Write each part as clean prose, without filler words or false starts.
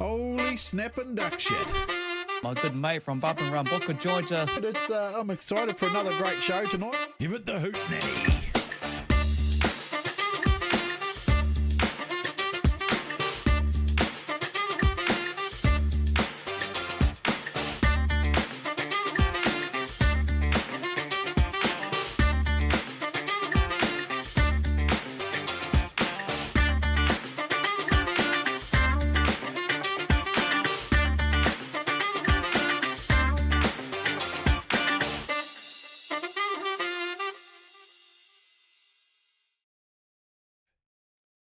Holy snapping duck shit. My good mate from Bump and Run Booker joins us. I'm excited for another great show tonight. Give it the hoot nanny.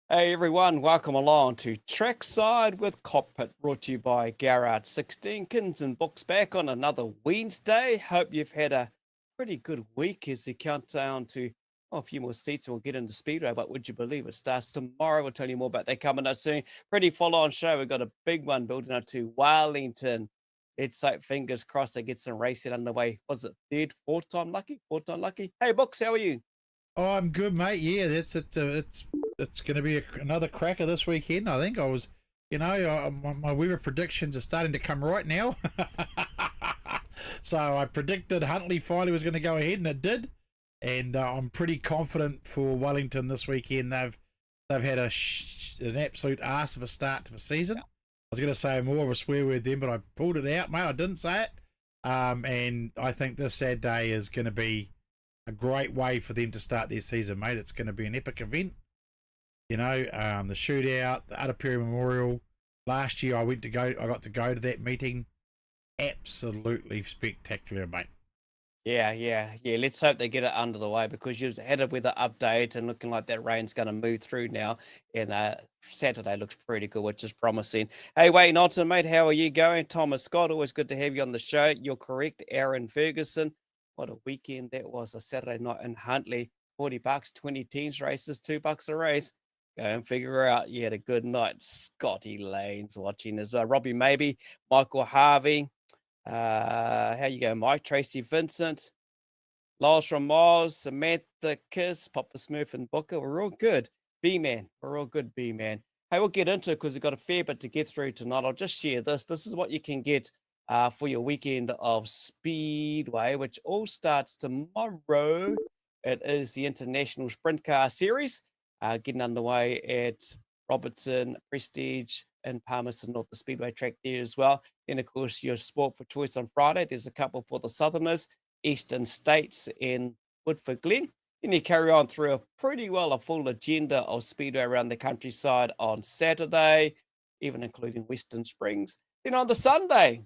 Hey everyone, welcome along to Trackside with Kokpit, brought to you by GARAGE16. Kins and books back on another Wednesday. Hope you've had a pretty good week as you count down to a few more seats and we'll get into Speedway. But would you believe it starts tomorrow? We'll tell you more about that coming up soon. Pretty full-on show. We've got a big one building up to Wellington. Let's hope, fingers crossed, they get some racing underway. Was it third, fourth time lucky? Fourth time lucky? Hey, Books, how are you? Oh, I'm good, mate. Yeah, it's going to be another cracker this weekend. I think my weather predictions are starting to come right now. So I predicted Huntley finally was going to go ahead, and it did. And I'm pretty confident for Wellington this weekend. They've had an absolute arse of a start to the season. I was going to say more of a swear word then, but I pulled it out, mate. I didn't say it. And I think this Saturday is going to be a great way for them to start their season, mate. It's going to be an epic event. The shootout, the Apere Memorial. Last year I got to go to that meeting. Absolutely spectacular, mate. Yeah. Let's hope they get it under the way because you had a weather update and looking like that rain's going to move through now. And Saturday looks pretty good, which is promising. Hey, Wayne Alton, mate, how are you going? Thomas Scott, always good to have you on the show. You're correct, Aaron Ferguson. What a weekend that was, a Saturday night in Huntley. $40, 20 teams races, $2 a race. Go and figure out. You had a good night. Scotty Lane's watching as well. Robbie Maybe, Michael Harvey. How you going, Mike? Tracy Vincent, Lars from Mars, Samantha Kiss, Papa Smurf and Booker. We're all good. B-Man. We're all good, B-Man. Hey, we'll get into it because we've got a fair bit to get through tonight. I'll just share this. This is what you can get for your weekend of Speedway, which all starts tomorrow. It is the International Sprint Car Series, getting underway at Robertson, Prestige, and Palmerston North, the Speedway track there as well. Then, of course, your Sport for Choice on Friday. There's a couple for the Southerners, Eastern States, and Woodford Glen. Then you carry on through a full agenda of Speedway around the countryside on Saturday, even including Western Springs. Then on the Sunday,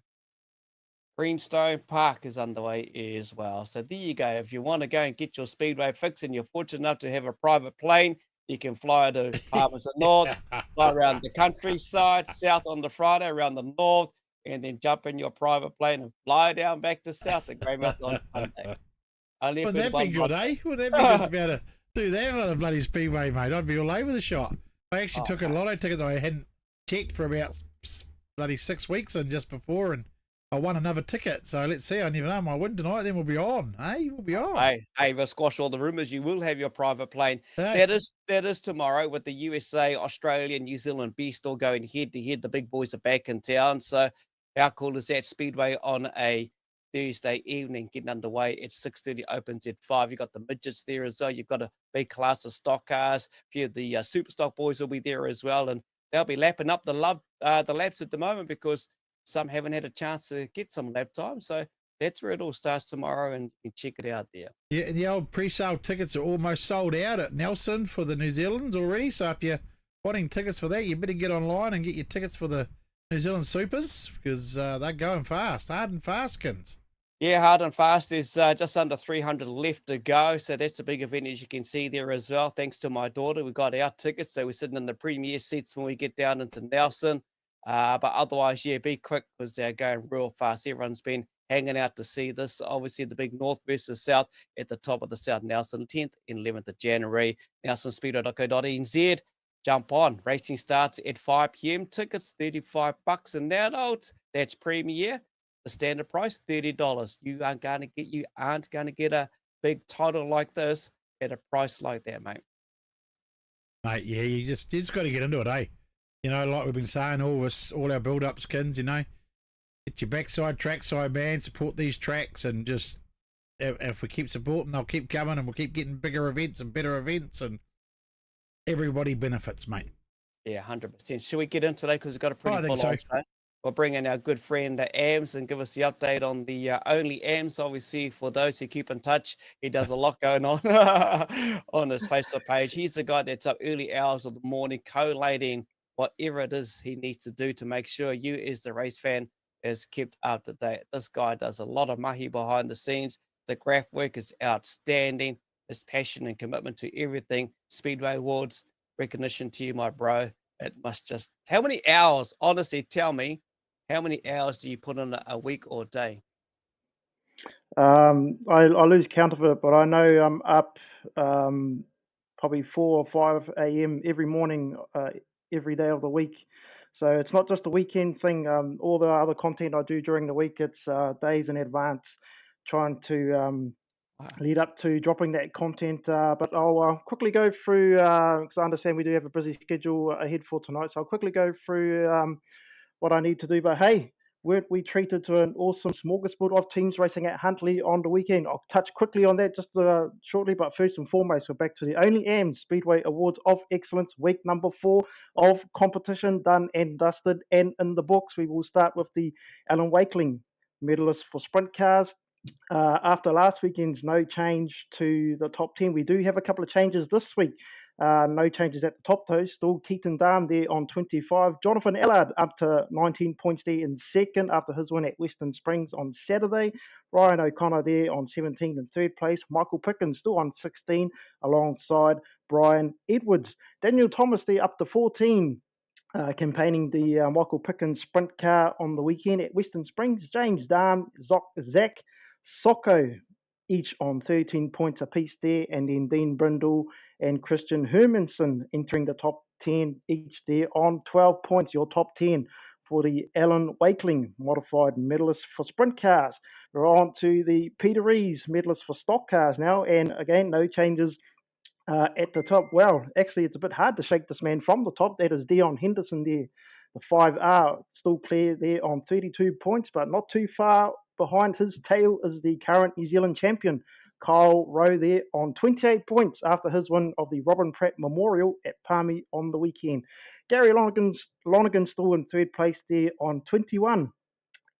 Greenstone Park is underway as well. So there you go. If you want to go and get your Speedway fix and you're fortunate enough to have a private plane, you can fly to Palmerston North, fly around the countryside, south on the Friday, around the north, and then jump in your private plane and fly down back to south at Greymouth on Sunday. Wouldn't that be good, eh? Wouldn't that be good to be able to do that on a bloody Speedway, mate? I'd be all over the shop. I actually took a lotto ticket that I hadn't checked for about bloody 6 weeks and just before, and I won another ticket. So let's see. I never know. I win tonight, then we'll be on. Hey, we'll be on. Hey, we'll squash all the rumours. You will have your private plane. Hey. That is tomorrow with the USA, Australia, New Zealand beast all going head to head. The big boys are back in town. So how cool is that? Speedway on a Thursday evening, getting underway at 6:30, opens at 5. You've got the midgets there as well. You've got a big class of stock cars. A few of the Superstock boys will be there as well, and they'll be lapping up the laps at the moment because some haven't had a chance to get some lap time. So that's where it all starts tomorrow, and you can check it out there. Yeah, the old pre-sale tickets are almost sold out at Nelson for the New Zealand's already. So if you're wanting tickets for that, you better get online and get your tickets for the New Zealand Supers because they're going fast, hard and fast, Kins. Yeah, hard and fast. There's just under 300 left to go. So that's a big event, as you can see there as well. Thanks to my daughter, we got our tickets. So we're sitting in the premier seats when we get down into Nelson. But otherwise, yeah, be quick because they're going real fast. Everyone's been hanging out to see this. Obviously, the big North versus South at the top of the South Nelson, 10th and 11th of January. NelsonSpeedway.co.nz. Jump on. Racing starts at 5 p.m. Tickets, $35 an adult. That's premier. The standard price, $30. You aren't going to get a big title like this at a price like that, mate. Mate, yeah, you just got to get into it, eh? You know, like we've been saying, all our build-up skins, you know, get your backside, trackside, man, support these tracks, and just, if we keep supporting, they'll keep coming, and we'll keep getting bigger events and better events, and everybody benefits, mate. Yeah, 100%. Should we get into today? Because we've got a pretty full so. on show. We'll bring in our good friend Ammz and give us the update on the Only Ammz. Obviously, for those who keep in touch, he does a lot going on on his Facebook page. He's the guy that's up early hours of the morning collating whatever it is he needs to do to make sure you, as the race fan, is kept up to date. This guy does a lot of mahi behind the scenes. The graph work is outstanding. His passion and commitment to everything. Speedway Awards, recognition to you, my bro. It must just... How many hours, honestly, tell me, how many hours do you put in a week or day? I lose count of it, but I know I'm up probably 4 or 5 a.m. every morning, every day of the week. So it's not just a weekend thing. All the other content I do during the week, it's days in advance, trying to lead up to dropping that content. But I'll quickly go through, because I understand we do have a busy schedule ahead for tonight. So I'll quickly go through what I need to do. But hey, weren't we treated to an awesome smorgasbord of teams racing at Huntly on the weekend? I'll touch quickly on that just shortly, but first and foremost, we're back to the Only Ammz Speedway Awards of Excellence, week number 4 of competition, done and dusted and in the books. We will start with the Alan Wakeling medalist for sprint cars. After last weekend's no change to the top 10, we do have a couple of changes this week. No changes at the top though. Still Keaton Darm there on 25. Jonathan Ellard up to 19 points there in second after his win at Western Springs on Saturday. Ryan O'Connor there on 17 in third place. Michael Pickens still on 16 alongside Brian Edwards. Daniel Thomas there up to 14. Campaigning the Michael Pickens sprint car on the weekend at Western Springs. James Darm, Zach Socko, each on 13 points apiece there, and then Dean Brindle and Christian Hermanson entering the top 10 each there on 12 points. Your top 10 for the Alan Wakeling modified medalist for sprint cars. We're on to the Peter Rees medalist for stock cars now, and again, no changes at the top. Well, actually, it's a bit hard to shake this man from the top. That is Dion Henderson there. The 5R still clear there on 32 points, but not too far behind his tail is the current New Zealand champion, Kyle Rowe, there on 28 points after his win of the Robin Pratt Memorial at Palmy on the weekend. Gary Lonergan still in third place there on 21.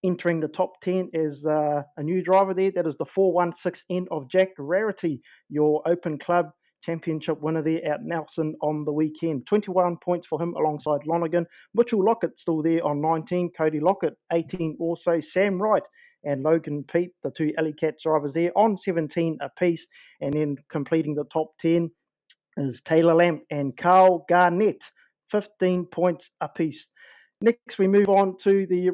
Entering the top 10 is a new driver there. That is the 416N of Jack Rarity, your Open Club Championship winner there at Nelson on the weekend. 21 points for him alongside Lonergan. Mitchell Lockett still there on 19. Cody Lockett, 18 also. Sam Wright and Logan Pete, the two Alley Cat drivers there, on 17 apiece. And then completing the top 10 is Taylor Lamb and Carl Garnett, 15 points apiece. Next, we move on to the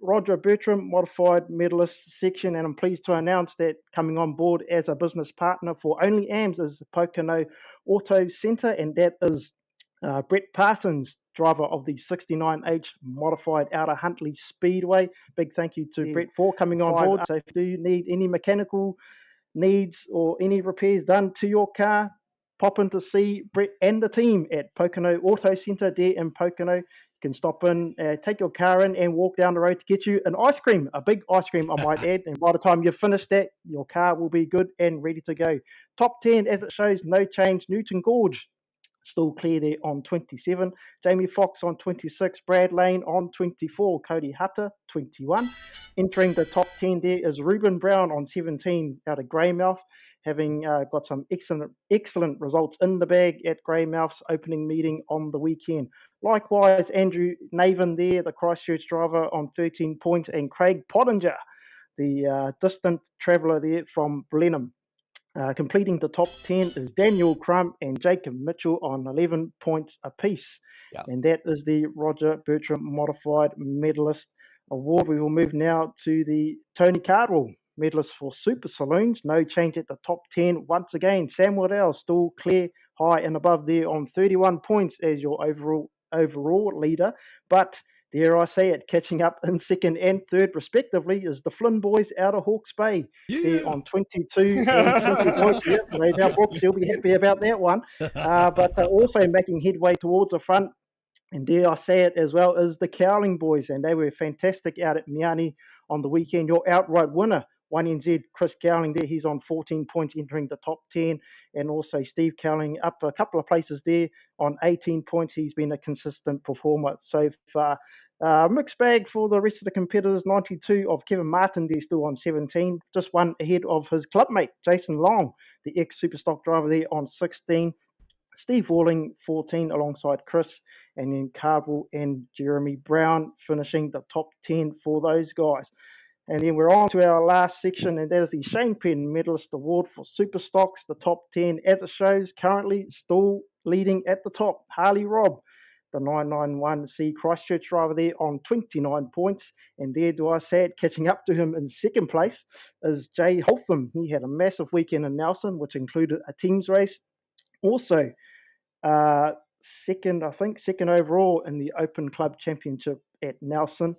Roger Bertram Modified Medalist section, and I'm pleased to announce that coming on board as a business partner for Only Ammz is Pocono Auto Centre, and that is Brett Parsons, driver of the 69H Modified out of Huntly Speedway. Big thank you to Brett for coming on board. So if you need any mechanical needs or any repairs done to your car, pop in to see Brett and the team at Pocono Auto Centre there in Pocono. You can stop in, take your car in and walk down the road to get you an ice cream, a big ice cream I might add, and by the time you've finished that, your car will be good and ready to go. Top 10 as it shows, no change. Newton Gorge still clear there on 27. Jamie Fox on 26. Brad Lane on 24. Cody Hutter, 21. Entering the top 10 there is Ruben Brown on 17 out of Greymouth, having got some excellent results in the bag at Greymouth's opening meeting on the weekend. Likewise, Andrew Naven there, the Christchurch driver, on 13 points, and Craig Pottinger, the distant traveller there from Blenheim. Completing the top 10 is Daniel Crump and Jacob Mitchell on 11 points apiece. Yep. And that is the Roger Bertram Modified Medalist Award. We will move now to the Tony Cardwell medalist for Super Saloons. No change at the top 10 once again. Sam Waddell still clear high and above there on 31 points as your overall leader. But dare I say it, catching up in second and third respectively is the Flynn boys out of Hawke's Bay. Yeah. They're on 22 and 20 points. Yep, now Brooks, you'll be happy about that one. But also making headway towards the front And dare I say it as well as the Cowling boys, and they were fantastic out at Miani on the weekend. Your outright winner, 1NZ, Chris Cowling there, he's on 14 points entering the top 10, and also Steve Cowling up a couple of places there on 18 points. He's been a consistent performer so far. Mixed bag for the rest of the competitors. 92 of Kevin Martin there, still on 17, just one ahead of his clubmate Jason Long, the ex-Superstock driver there, on 16. Steve Walling, 14, alongside Chris, and then Cardwell and Jeremy Brown finishing the top 10 for those guys. And then we're on to our last section, and that is the Shane Penn Medalist Award for Superstocks, the top 10 as it shows, currently still leading at the top. Harley Robb, the 991C Christchurch driver there, on 29 points. And there, do I say it, catching up to him in second place is Jay Holtham. He had a massive weekend in Nelson, which included a teams race. Also, second overall in the Open Club Championship at Nelson.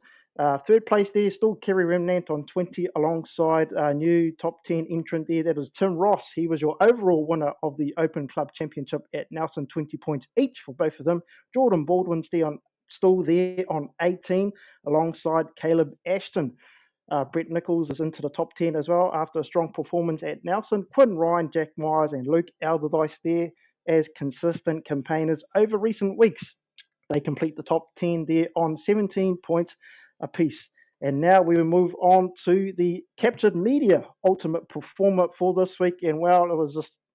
Third place there, still Kerry Remnant on 20, alongside a new top 10 entrant there. That is Tim Ross. He was your overall winner of the Open Club Championship at Nelson, 20 points each for both of them. Jordan Baldwin's still there on 18, alongside Caleb Ashton. Brett Nichols is into the top 10 as well after a strong performance at Nelson. Quinn Ryan, Jack Myers, and Luke Alderdice there as consistent campaigners over recent weeks. They complete the top 10 there on 17 points apiece. And now we will move on to the Captured Media Ultimate Performer for this week. And well,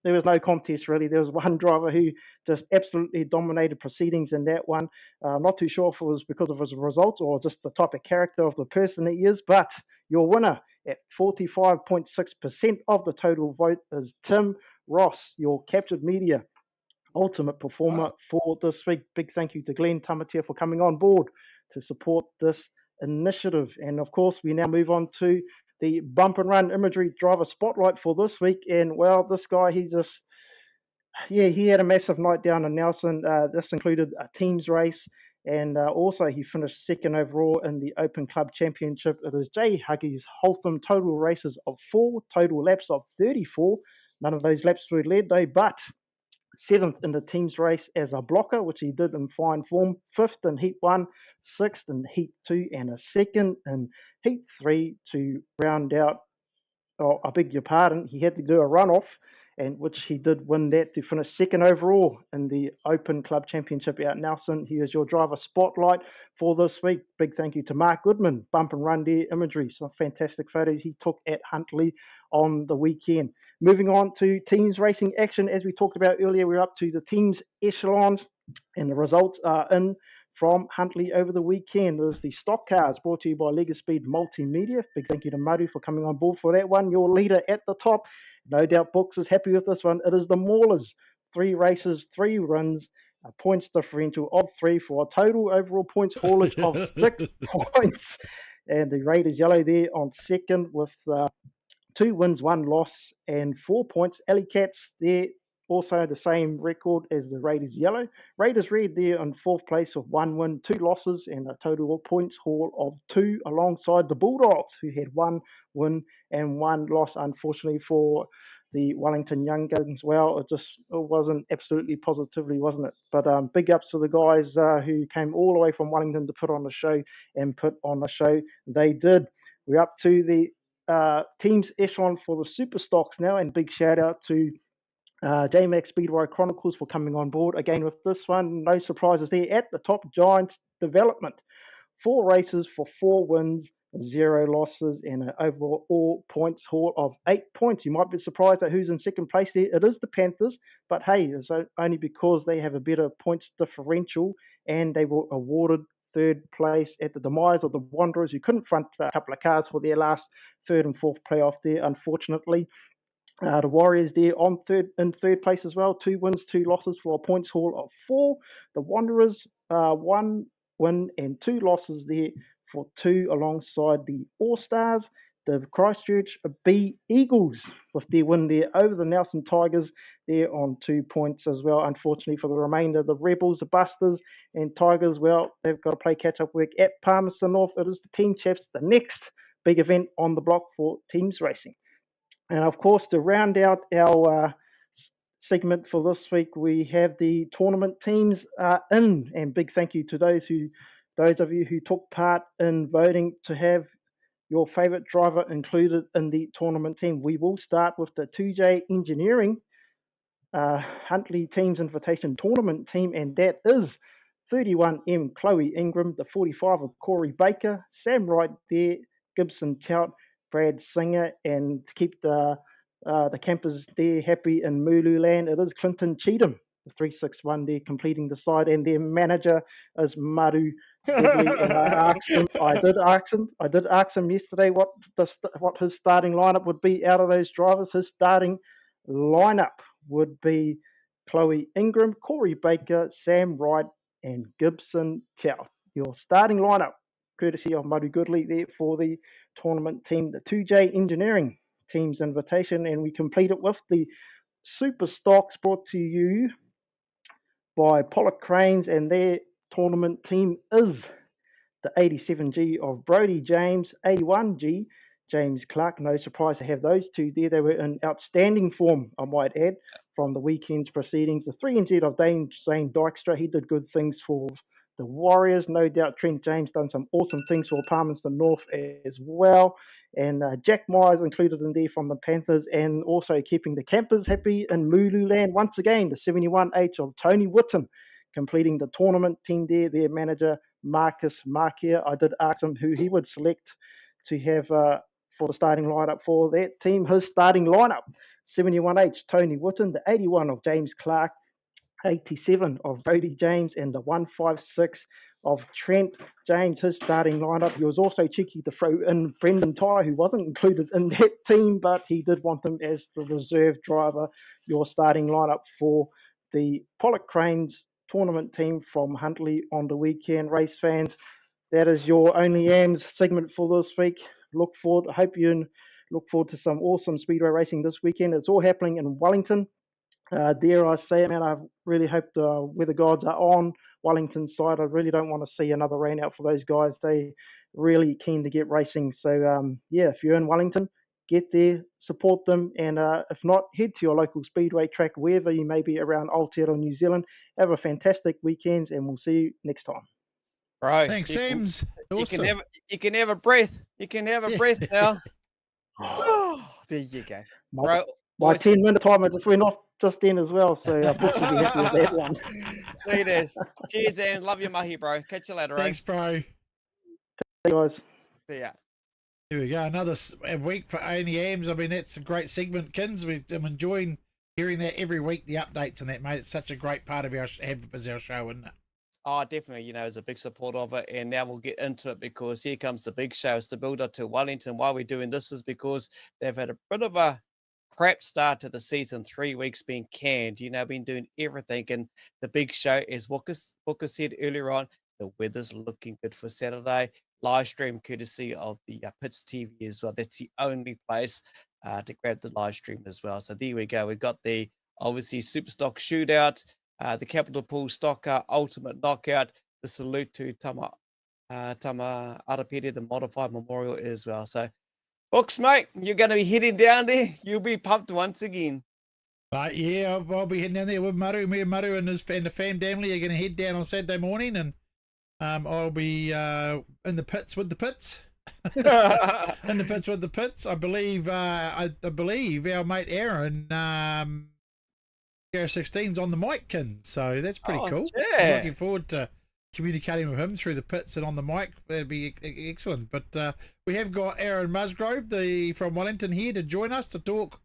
there was no contest really. There was one driver who just absolutely dominated proceedings in that one. I'm not too sure if it was because of his results or just the type of character of the person he is, but your winner at 45.6% of the total vote is Tim Ross, your Captured Media Ultimate Performer for this week. Big thank you to Glenn Tamatea for coming on board to support this initiative. And of course, we now move on to the Bump and Run Imagery Driver Spotlight for this week. And well, this guy, he had a massive night down in Nelson. This included a teams race, and also he finished second overall in the Open Club Championship. It is Jay Huggies Holtham. Total races of 4, total laps of 34. None of those laps were led though, but 7th in the teams race as a blocker, which he did in fine form. 5th in Heat 1, 6th in Heat 2, and a 2nd in Heat 3 to round out. Oh, I beg your pardon. He had to do a runoff, and which he did win that to finish second overall in the Open Club Championship out Nelson. He is your driver spotlight for this week. Big thank you to Mark Goodman, Bump and Run there Imagery. Some fantastic photos he took at Huntley on the weekend. Moving on to teams racing action, as we talked about earlier, we're up to the teams echelons, and the results are in from Huntley over the weekend. There's the stock cars brought to you by Legaspeed Multimedia. Big thank you to Maru for coming on board for that one. Your leader at the top, no doubt Books is happy with this one. It is the Maulers. 3 races, 3 runs, a points differential of 3 for a total overall points haulage of 6 points. And the Raiders Yellow there on second with 2 wins, 1 loss, and 4 points. Alley Cats there, also the same record as the Raiders Yellow. Raiders Red there in 4th place with 1 win, 2 losses, and a total points haul of 2, alongside the Bulldogs, who had 1 win and 1 loss, unfortunately for the Wellington Young Guns. Well, it wasn't absolutely positively, wasn't it? But big ups to the guys who came all the way from Wellington to put on the show, and put on the show they did. We're up to the teams echelon for the Superstocks now, and big shout out to JMax Speedway Chronicles for coming on board again with this one. No surprises there. At the top, Giants Development. 4 races for 4 wins, 0 losses, and an overall points haul of 8 points. You might be surprised at who's in second place there. It is the Panthers, but hey, it's only because they have a better points differential, and they were awarded 3rd place at the demise of the Wanderers, who couldn't front a couple of cars for their last 3rd and 4th playoff there, unfortunately. The Warriors there in third place as well. 2 wins, 2 losses for a points haul of 4. The Wanderers, 1 win and 2 losses there for 2, alongside the All-Stars. The Christchurch B Eagles with their win there over the Nelson Tigers there on 2 points as well. Unfortunately for the remainder, the Rebels, the Busters and Tigers, well, they've got to play catch-up work at Palmerston North. It is the Team Chaps, the next big event on the block for teams racing. And of course, to round out our segment for this week. We have the tournament teams in, and big thank you to those of you who took part in voting to have your favourite driver included in the tournament team. We will start with the 2J Engineering Huntley Teams Invitation Tournament team, and that is 31M Chloe Ingram, the 45 of Corey Baker, Sam Wright there, Gibson Tout, Brad Singer, and to keep the campers there happy in Mululand, it is Clinton Cheatham, the 361 there completing the side, and their manager is Maru Goodley. And I did ask him yesterday what his starting lineup would be out of those drivers. His starting lineup would be Chloe Ingram, Corey Baker, Sam Wright, and Gibson Tout. Your starting lineup, courtesy of Maru Goodley there for the tournament team, the 2J Engineering Team's Invitation, and we complete it with the Super Stocks brought to you by Pollock Cranes, and their tournament team is the 87G of Brody James, 81G James Clark. No surprise to have those two there. They were in outstanding form, I might add, from the weekend's proceedings. The 3NZ of Zane Dykstra, he did good things for the Warriors. No doubt Trent James done some awesome things for Palmerston North as well. And Jack Myers included in there from the Panthers, and also keeping the campers happy in Mululand once again, the 71H of Tony Whitten completing the tournament team there. Their manager, Marcus Markia, I did ask him who he would select to have for the starting lineup for that team. His starting lineup, 71H Tony Whitten, the 81 of James Clark, 87 of Brody James, and the 156 of Trent James. His starting lineup. He was also cheeky to throw in Brendan Ty, who wasn't included in that team, but he did want him as the reserve driver. Your starting lineup for the Pollock Cranes tournament team from Huntley on the weekend. Race fans, that is your Only Ammz segment for this week. I hope you look forward to some awesome speedway racing this weekend. It's all happening in Wellington. Dare I say it, man, I really hope the weather gods are on Wellington's side. I really don't want to see another rain out for those guys. They really keen to get racing. So, if you're in Wellington, get there, support them, and if not, head to your local speedway track, wherever you may be around Aotearoa, New Zealand. Have a fantastic weekend, and we'll see you next time. Right. Thanks, Ammz. Awesome. You can have a breath. You can have a breath now. Oh, there you go. My 10-minute timer just went off just then as well, so I bet you'll be happy with that one. There it is. Cheers, and love you, mahi, bro. Catch you later, Thanks, bro. Hey, guys. See ya. Here we go. Another week for Only Ammz. I mean, that's a great segment, Kins. I'm enjoying hearing that every week, the updates and that, mate. It's such a great part of our show, isn't it? Oh, definitely. As a big supporter of it. And now we'll get into it, because here comes the big show. It's the build-up to Wellington. Why we're doing this is because they've had a bit of a crap start to the season, 3 weeks being canned. Been doing everything. And the big show, as Walker said earlier on, the weather's looking good for Saturday. Live stream courtesy of the Pits TV as well. That's the only place to grab the live stream as well. So there we go. We've got the, obviously, Superstock Shootout, the Capital Pool Stocker Ultimate Knockout, the salute to Tama Arapere, the Modified Memorial as well. So, Books, mate, you're going to be heading down there. You'll be pumped once again. Yeah, I'll be heading down there with Maru. Me and Maru and the fam family are going to head down on Saturday morning, and I'll be in the pits with the pits. In the pits with the pits. I believe I believe our mate Aaron GARAGE16's on the mic, Kin. So that's pretty cool. Yeah. I'm looking forward to communicating with him through the pits and on the mic. That'd be excellent. But we have got Aaron Musgrove from Wellington here to join us to talk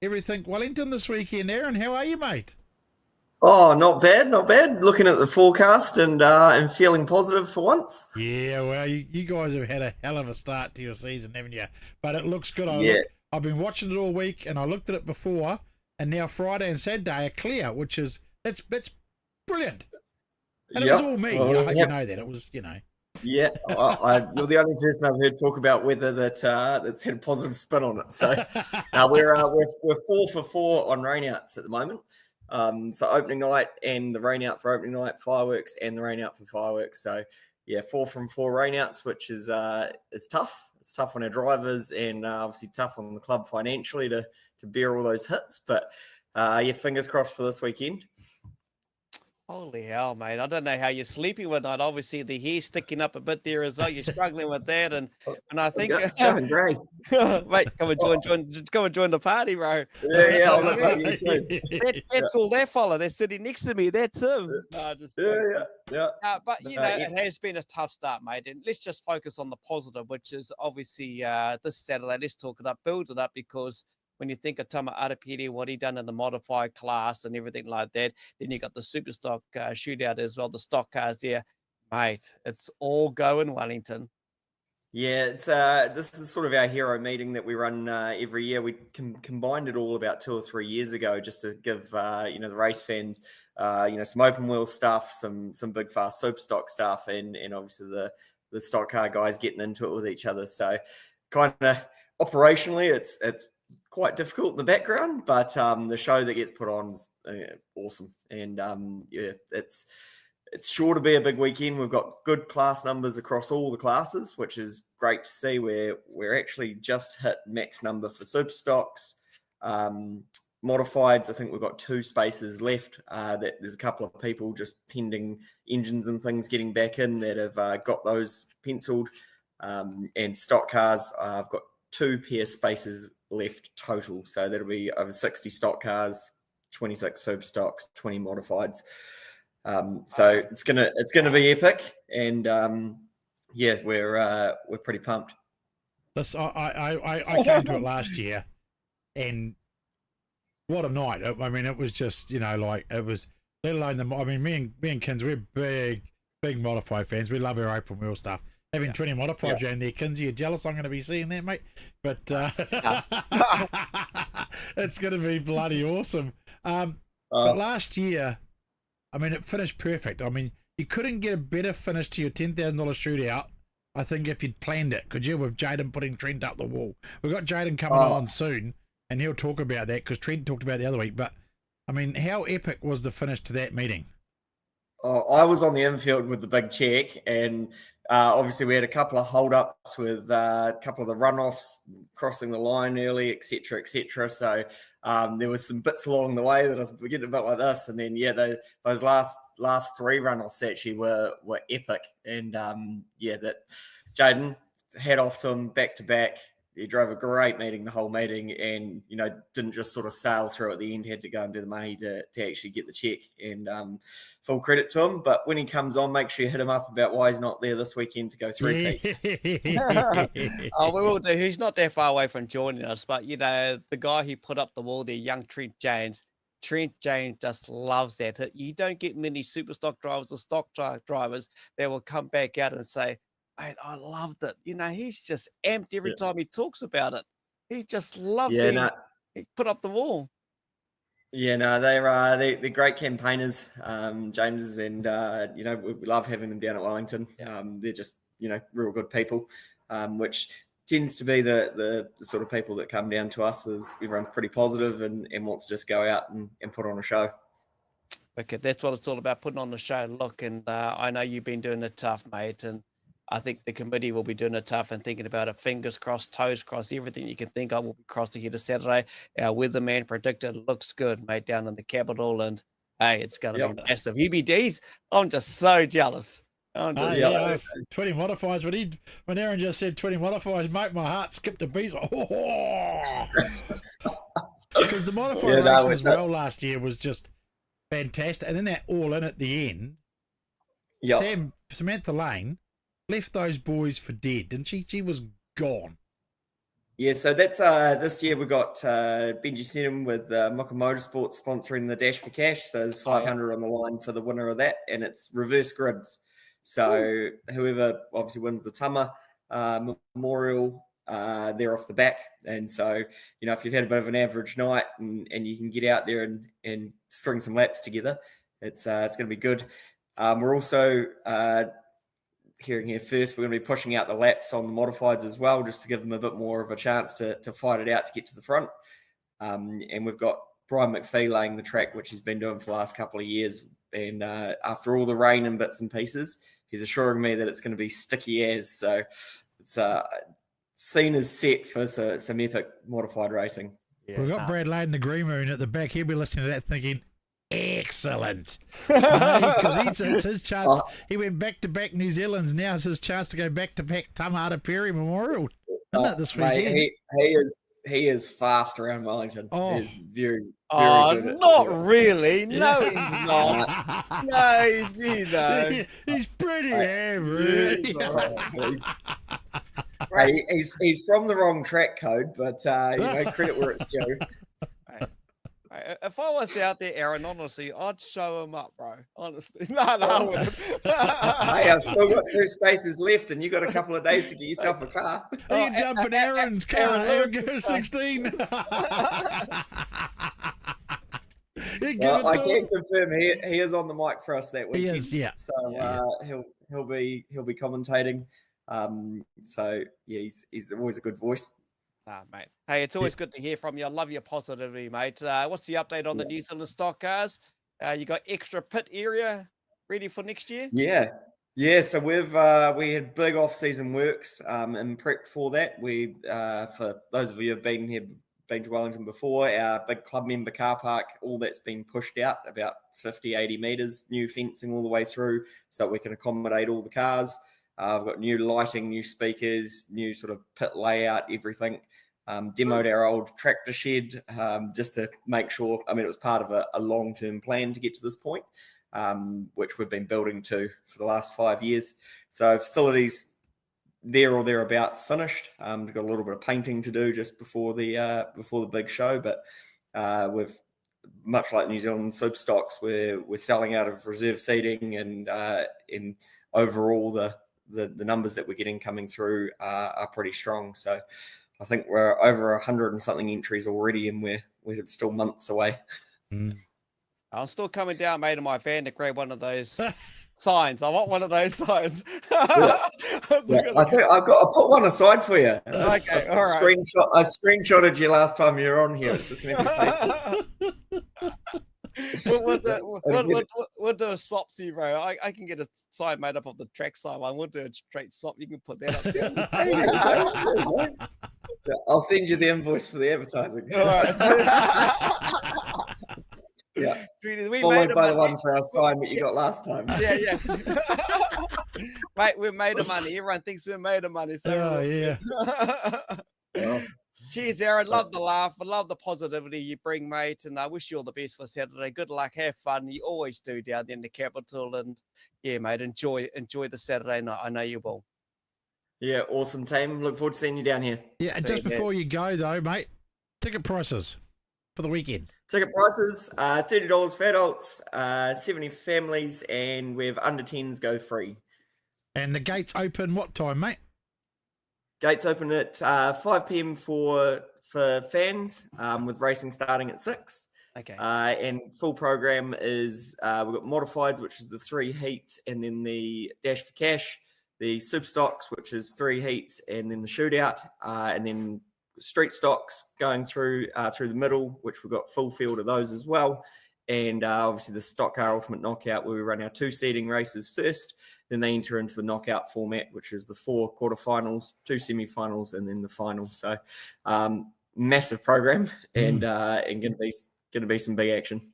everything Wellington this weekend. Aaron, how are you, mate? Oh, not bad, not bad. Looking at the forecast and feeling positive for once. Yeah, well, you guys have had a hell of a start to your season, haven't you? But it looks good. I've been watching it all week, and I looked at it before, and now Friday and Saturday are clear, which is that's brilliant. And it was all me. I hope you know that. It was, Yeah, you're the only person I've heard talk about weather that's had a positive spin on it. So we're 4 for 4 on rainouts at the moment. So opening night and the rain out for opening night, fireworks and the rain out for fireworks. So 4 from 4 rainouts, which is tough. It's tough on our drivers and obviously tough on the club financially to bear all those hits. But Yeah, fingers crossed for this weekend. Holy hell, mate. I don't know how you're sleeping with that. Obviously, the hair's sticking up a bit there as well. You're struggling with that. And I think, Going great. mate, come and join the party, bro. Yeah, I'll look at you soon. That's all that fella. They're sitting next to me. That's him. Yeah. But, you know, it has been a tough start, mate. And let's just focus on the positive, which is obviously this Saturday. Let's talk it up, build it up, because when you think of Tama Arapere, what he done in the modified class and everything like that, then you got the Superstock Shootout as well, the stock cars there. Mate, it's all going Wellington. Yeah, it's this is sort of our hero meeting that we run every year. We combined it all about 2 or 3 years ago just to give the race fans some open wheel stuff, some big fast Superstock stuff, and obviously the stock car guys getting into it with each other. So kind of operationally, it's quite difficult in the background, but the show that gets put on is awesome, and it's sure to be a big weekend. We've got good class numbers across all the classes, which is great to see. We're actually just hit max number for Superstocks. Modifieds, I think we've got 2 spaces left. That there's a couple of people just pending engines and things getting back in that have got those penciled. And stock cars, I've got 2 pair spaces left total, so that'll be over 60 stock cars, 26 Superstocks, 20 modifieds. So it's gonna be epic, and we're pretty pumped. This I came to it last year, and what a night! I mean, it was just it was. Let alone me and Kins, we're big modified fans. We love our open wheel stuff. Having 20 modifieds around there, Kinsey, you're jealous I'm going to be seeing that, mate. But it's going to be bloody awesome. But last year, I mean, it finished perfect. I mean, you couldn't get a better finish to your $10,000 shootout, I think, if you'd planned it, could you, with Jayden putting Trent up the wall. We've got Jayden coming on soon, and he'll talk about that, because Trent talked about it the other week. But, I mean, how epic was the finish to that meeting? I was on the infield with the big check, and obviously we had a couple of hold-ups with a couple of the runoffs crossing the line early, etc., etc. So there was some bits along the way that I was getting a bit like this, and then those last 3 runoffs actually were epic, and that Jayden, hat off to him, back to back. He drove a great meeting, the whole meeting, and didn't just sort of sail through at the end. Had to go and do the mahi to actually get the check, and full credit to him. But when he comes on, make sure you hit him up about why he's not there this weekend to go 3P. Oh, we will do. He's not that far away from joining us, but the guy who put up the wall there, young Trent James just loves that. You don't get many Superstock drivers or stock drivers that will come back out and say, mate, I loved it. He's just amped every time he talks about it. He just loved it. He put up the wall. Yeah, no, they're great campaigners, James's, and we love having them down at Wellington. They're just real good people, which tends to be the sort of people that come down to us. As everyone's pretty positive and wants to just go out and put on a show. Okay, that's what it's all about, putting on the show. Look, and I know you've been doing it tough, mate, and I think the committee will be doing it tough and thinking about it. Fingers crossed, toes crossed, everything you can think of will be crossed ahead of Saturday. Our weatherman predicted it looks good, mate, down in the capital. And, hey, it's going to be massive. UBDs, I'm just so jealous. 20 modifieds. When Aaron just said 20 modifieds, mate, my heart skipped a beat. Because the modified racing as well last year was just fantastic. And then that all in at the end. Samantha Lane left those boys for dead, didn't she? She was gone. Yeah, so that's this year we got Benji Senham with Muka Motorsports sponsoring the Dash for Cash. So there's 500 on the line for the winner of that, and it's reverse grids. So whoever obviously wins the Tama Memorial, they're off the back. And so, if you've had a bit of an average night and you can get out there and string some laps together, it's going to be good. We're also hearing here first, we're going to be pushing out the laps on the modifieds as well, just to give them a bit more of a chance to fight it out to get to the front. And we've got Brian McPhee laying the track, which he's been doing for the last couple of years. And after all the rain and bits and pieces, he's assuring me that it's going to be sticky as. So it's scene is set for some epic modified racing. Yeah. We've got Brad Lane in the green room at the back. He'll be listening to that thinking, excellent. Because it's his chance. He went back-to-back New Zealand's. Now it's his chance to go back-to-back Tama Arapere Memorial. Isn't it this weekend? Mate, he is fast around Wellington. Oh. He's very good. Not really. No, he's not. No, He's pretty average. He's from the wrong track code, but credit where it's due. If I was out there, Aaron, honestly, I'd show him up, bro. Honestly. No, I wouldn't. Hey, I've still got 2 spaces left, and you got a couple of days to get yourself a car. You can jump in Aaron's car. GARAGE16. I can confirm he is on the mic for us that weekend. He is, yeah. So he'll be commentating. He's always a good voice. Mate. Hey, it's always good to hear from you. I love your positivity, mate. What's the update on the New Zealand stock cars? You got extra pit area ready for next year? Yeah. So we had big off-season works in prep for that. We for those of you who've been to Wellington before, our big club member car park, all that's been pushed out about 50, 80 metres, new fencing all the way through so that we can accommodate all the cars. I've got new lighting, new speakers, new sort of pit layout, everything. Demoed our old tractor shed just to make sure. I mean, it was part of a long-term plan to get to this point, which we've been building to for the last 5 years. So facilities there or thereabouts finished. We've got a little bit of painting to do just before the big show, but we've, much like New Zealand Superstocks, we're selling out of reserve seating, and in overall the numbers that we're getting coming through are pretty strong. So I think we're over 100 and something entries already, and we're still months away. I'm still coming down, mate, in my van to grab one of those signs. I want one of those signs. I put one aside for you. Okay, all right. I screenshotted you last time you were on here. It's just going to be We'll do a swapsy, bro. I can get a sign made up of the trackside one. We'll do a straight swap. You can put that up there. I'll send you the invoice for the advertising. All right. Yeah. We followed by the one for our sign that you got last time. Yeah. Mate, we're made of money. Everyone thinks we're made of money. So Well, cheers, Aaron. Love the laugh. I love the positivity you bring, mate. And I wish you all the best for Saturday. Good luck. Have fun. You always do down there in the capital. And yeah, mate, enjoy the Saturday night. I know you will. Yeah, awesome team. Look forward to seeing you down here. Yeah, and just before you go though, mate, ticket prices for the weekend. Ticket prices, $30 for adults, 70 for families, and we have under 10s go free. And the gates open what time, mate? Gates open at 5 p.m. for fans, with racing starting at 6. Okay. And full program is we've got modifieds, which is the 3 heats, and then the dash for cash, the Superstocks, which is 3 heats, and then the shootout, and then street stocks going through the middle, which we've got full field of those as well. And obviously the stock car ultimate knockout, where we run our 2 seeding races first, then they enter into the knockout format, which is the 4 quarterfinals, 2 semi-finals, and then the final. So massive program, and going to be some big action.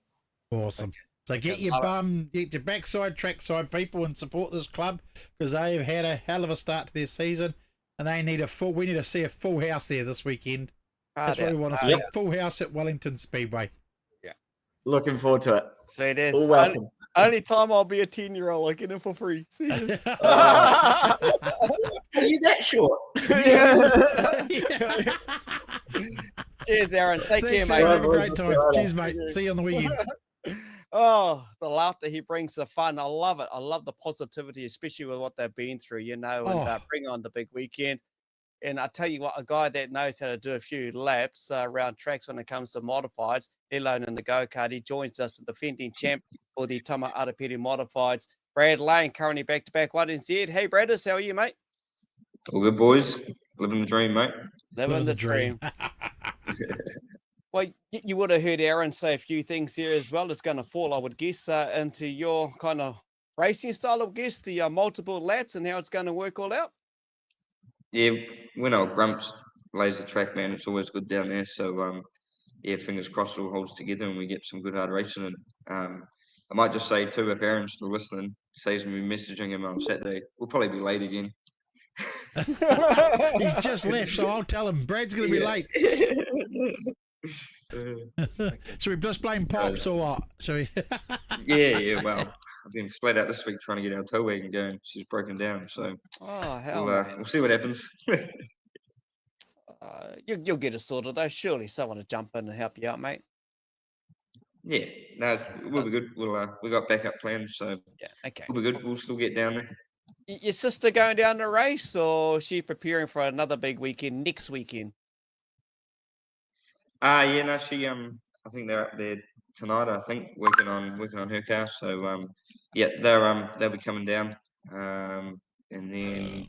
Awesome. Okay. So get your backside, trackside people, and support this club, because they have had a hell of a start to their season, and we need to see a full house there this weekend. That's what we want to see. A full house at Wellington Speedway. Yeah. Looking forward to it. So it is. All welcome. Only time I'll be a 10-year-old, I get it for free. Are you that short? Cheers, Aaron. Thanks, care, mate. Have a great time. Cheers, mate. See you on the weekend. Oh, the laughter he brings, the fun. I love it. I love the positivity, especially with what they've been through, and bring on the big weekend. And I tell you what, a guy that knows how to do a few laps around tracks when it comes to modifieds, let alone in the go-kart, he joins us, the defending champ for the Tama Arapere Modifieds. Brad Lane, currently back-to-back 1NZ. Hey, Bradis, how are you, mate? All good, boys. Living the dream, mate. Living the dream. Well, you would have heard Aaron say a few things here as well. It's going to fall, I would guess, into your kind of racing style, I would guess, the multiple laps and how it's going to work all out. Yeah, when our Grumps lays the track, man, it's always good down there. So, yeah, fingers crossed it all holds together and we get some good hard racing. And I might just say too, if Aaron's still listening, saves me messaging him on Saturday, we'll probably be late again. He's just left, so I'll tell him Brad's going to be late. Should we just blame Pops or what? Yeah. Well, I've been flat out this week trying to get our tow wagon going. She's broken down, so we'll see what happens. You'll get it sorted though. Surely someone will jump in and help you out, mate. Yeah, no, we'll be good. We got backup plans, so yeah, okay, we'll be good. We'll still get down there. Your sister going down the race, or is she preparing for another big weekend next weekend? Yeah, no, she I think they're up there tonight. I think working on her car. So yeah, they'll be coming down. And then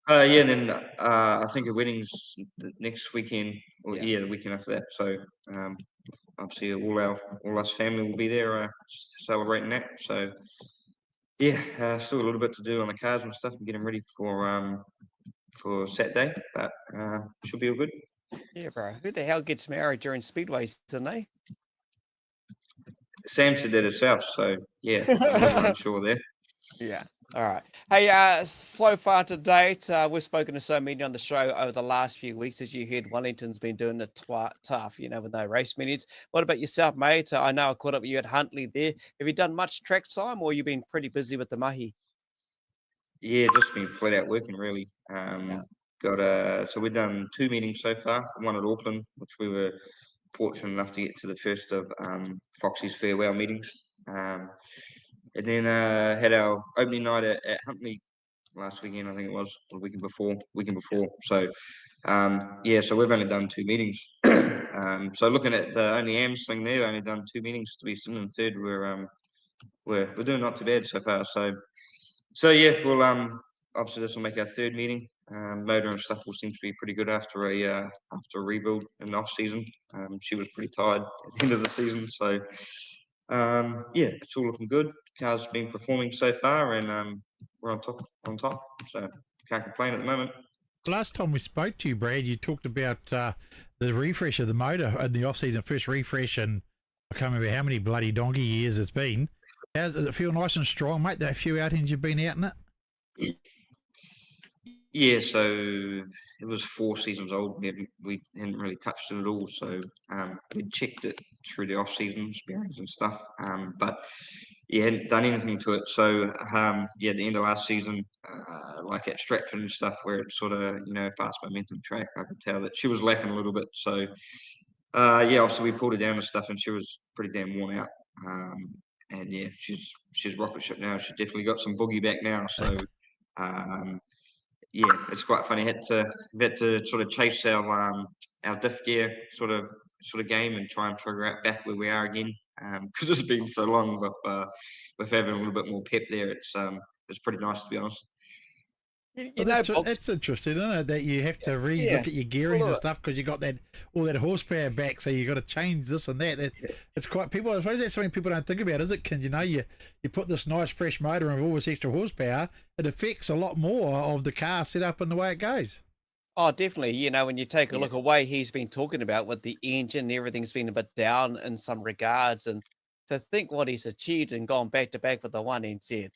I think her wedding's next weekend, or the weekend after that. So obviously all us family will be there celebrating that. So yeah, still a little bit to do on the cars and stuff and getting ready for Saturday, but should be all good. Yeah, bro. Who the hell gets married during Speedway, isn't they? Sam said that herself, so yeah, I'm sure there. Yeah. All right. Hey, so far to date, we've spoken to so many on the show over the last few weeks. As you heard, Wellington's been doing it tough, with no race minutes. What about yourself, mate? I know I caught up with you at Huntley there. Have you done much track time, or you been pretty busy with the mahi? Yeah, just been flat out working, really. So we've done 2 meetings so far. One at Auckland, which we were fortunate enough to get to the first of Foxy's farewell meetings. And then had our opening night at Huntley last weekend, I think it was, or the weekend before. So so we've only done 2 meetings. So looking at the Only Ammz thing there, only done 2 meetings to be still in third. We're doing not too bad so far. So yeah, we'll obviously this will make our 3rd meeting. Motor and stuff will seem to be pretty good after a rebuild in the off season. She was pretty tired at the end of the season, so it's all looking good. Car's been performing so far, and we're on top. So can't complain at the moment. Last time we spoke to you, Brad, you talked about the refresh of the motor in the off season, first refresh, and I can't remember how many bloody donkey years it's been. Does it feel nice and strong, mate? That few outings you've been out in it? Yeah, so it was 4 seasons old. We hadn't really touched it at all. So we checked it through the off seasons, bearings and stuff. But hadn't done anything to it. So at the end of last season, like at Stratford and stuff, where it's sort of fast momentum track, I could tell that she was lacking a little bit. So obviously we pulled her down and stuff, and she was pretty damn worn out. And yeah, she's rocket ship now. She definitely got some boogie back now. So it's quite funny. Had to sort of chase our diff gear sort of game and try and figure out back where we are again. Because it's been so long, but with having a little bit more pep there, it's pretty nice, to be honest. That's interesting, isn't it? That you have to look at your gearings and stuff because you got all that horsepower back, so you got to change this and that. It's quite people. I suppose that's something people don't think about, is it? Because you put this nice fresh motor and all this extra horsepower, it affects a lot more of the car setup and the way it goes. Oh, definitely. When you take a look at what he's been talking about with the engine, everything's been a bit down in some regards, and to think what he's achieved and gone back to back with the 1NZ.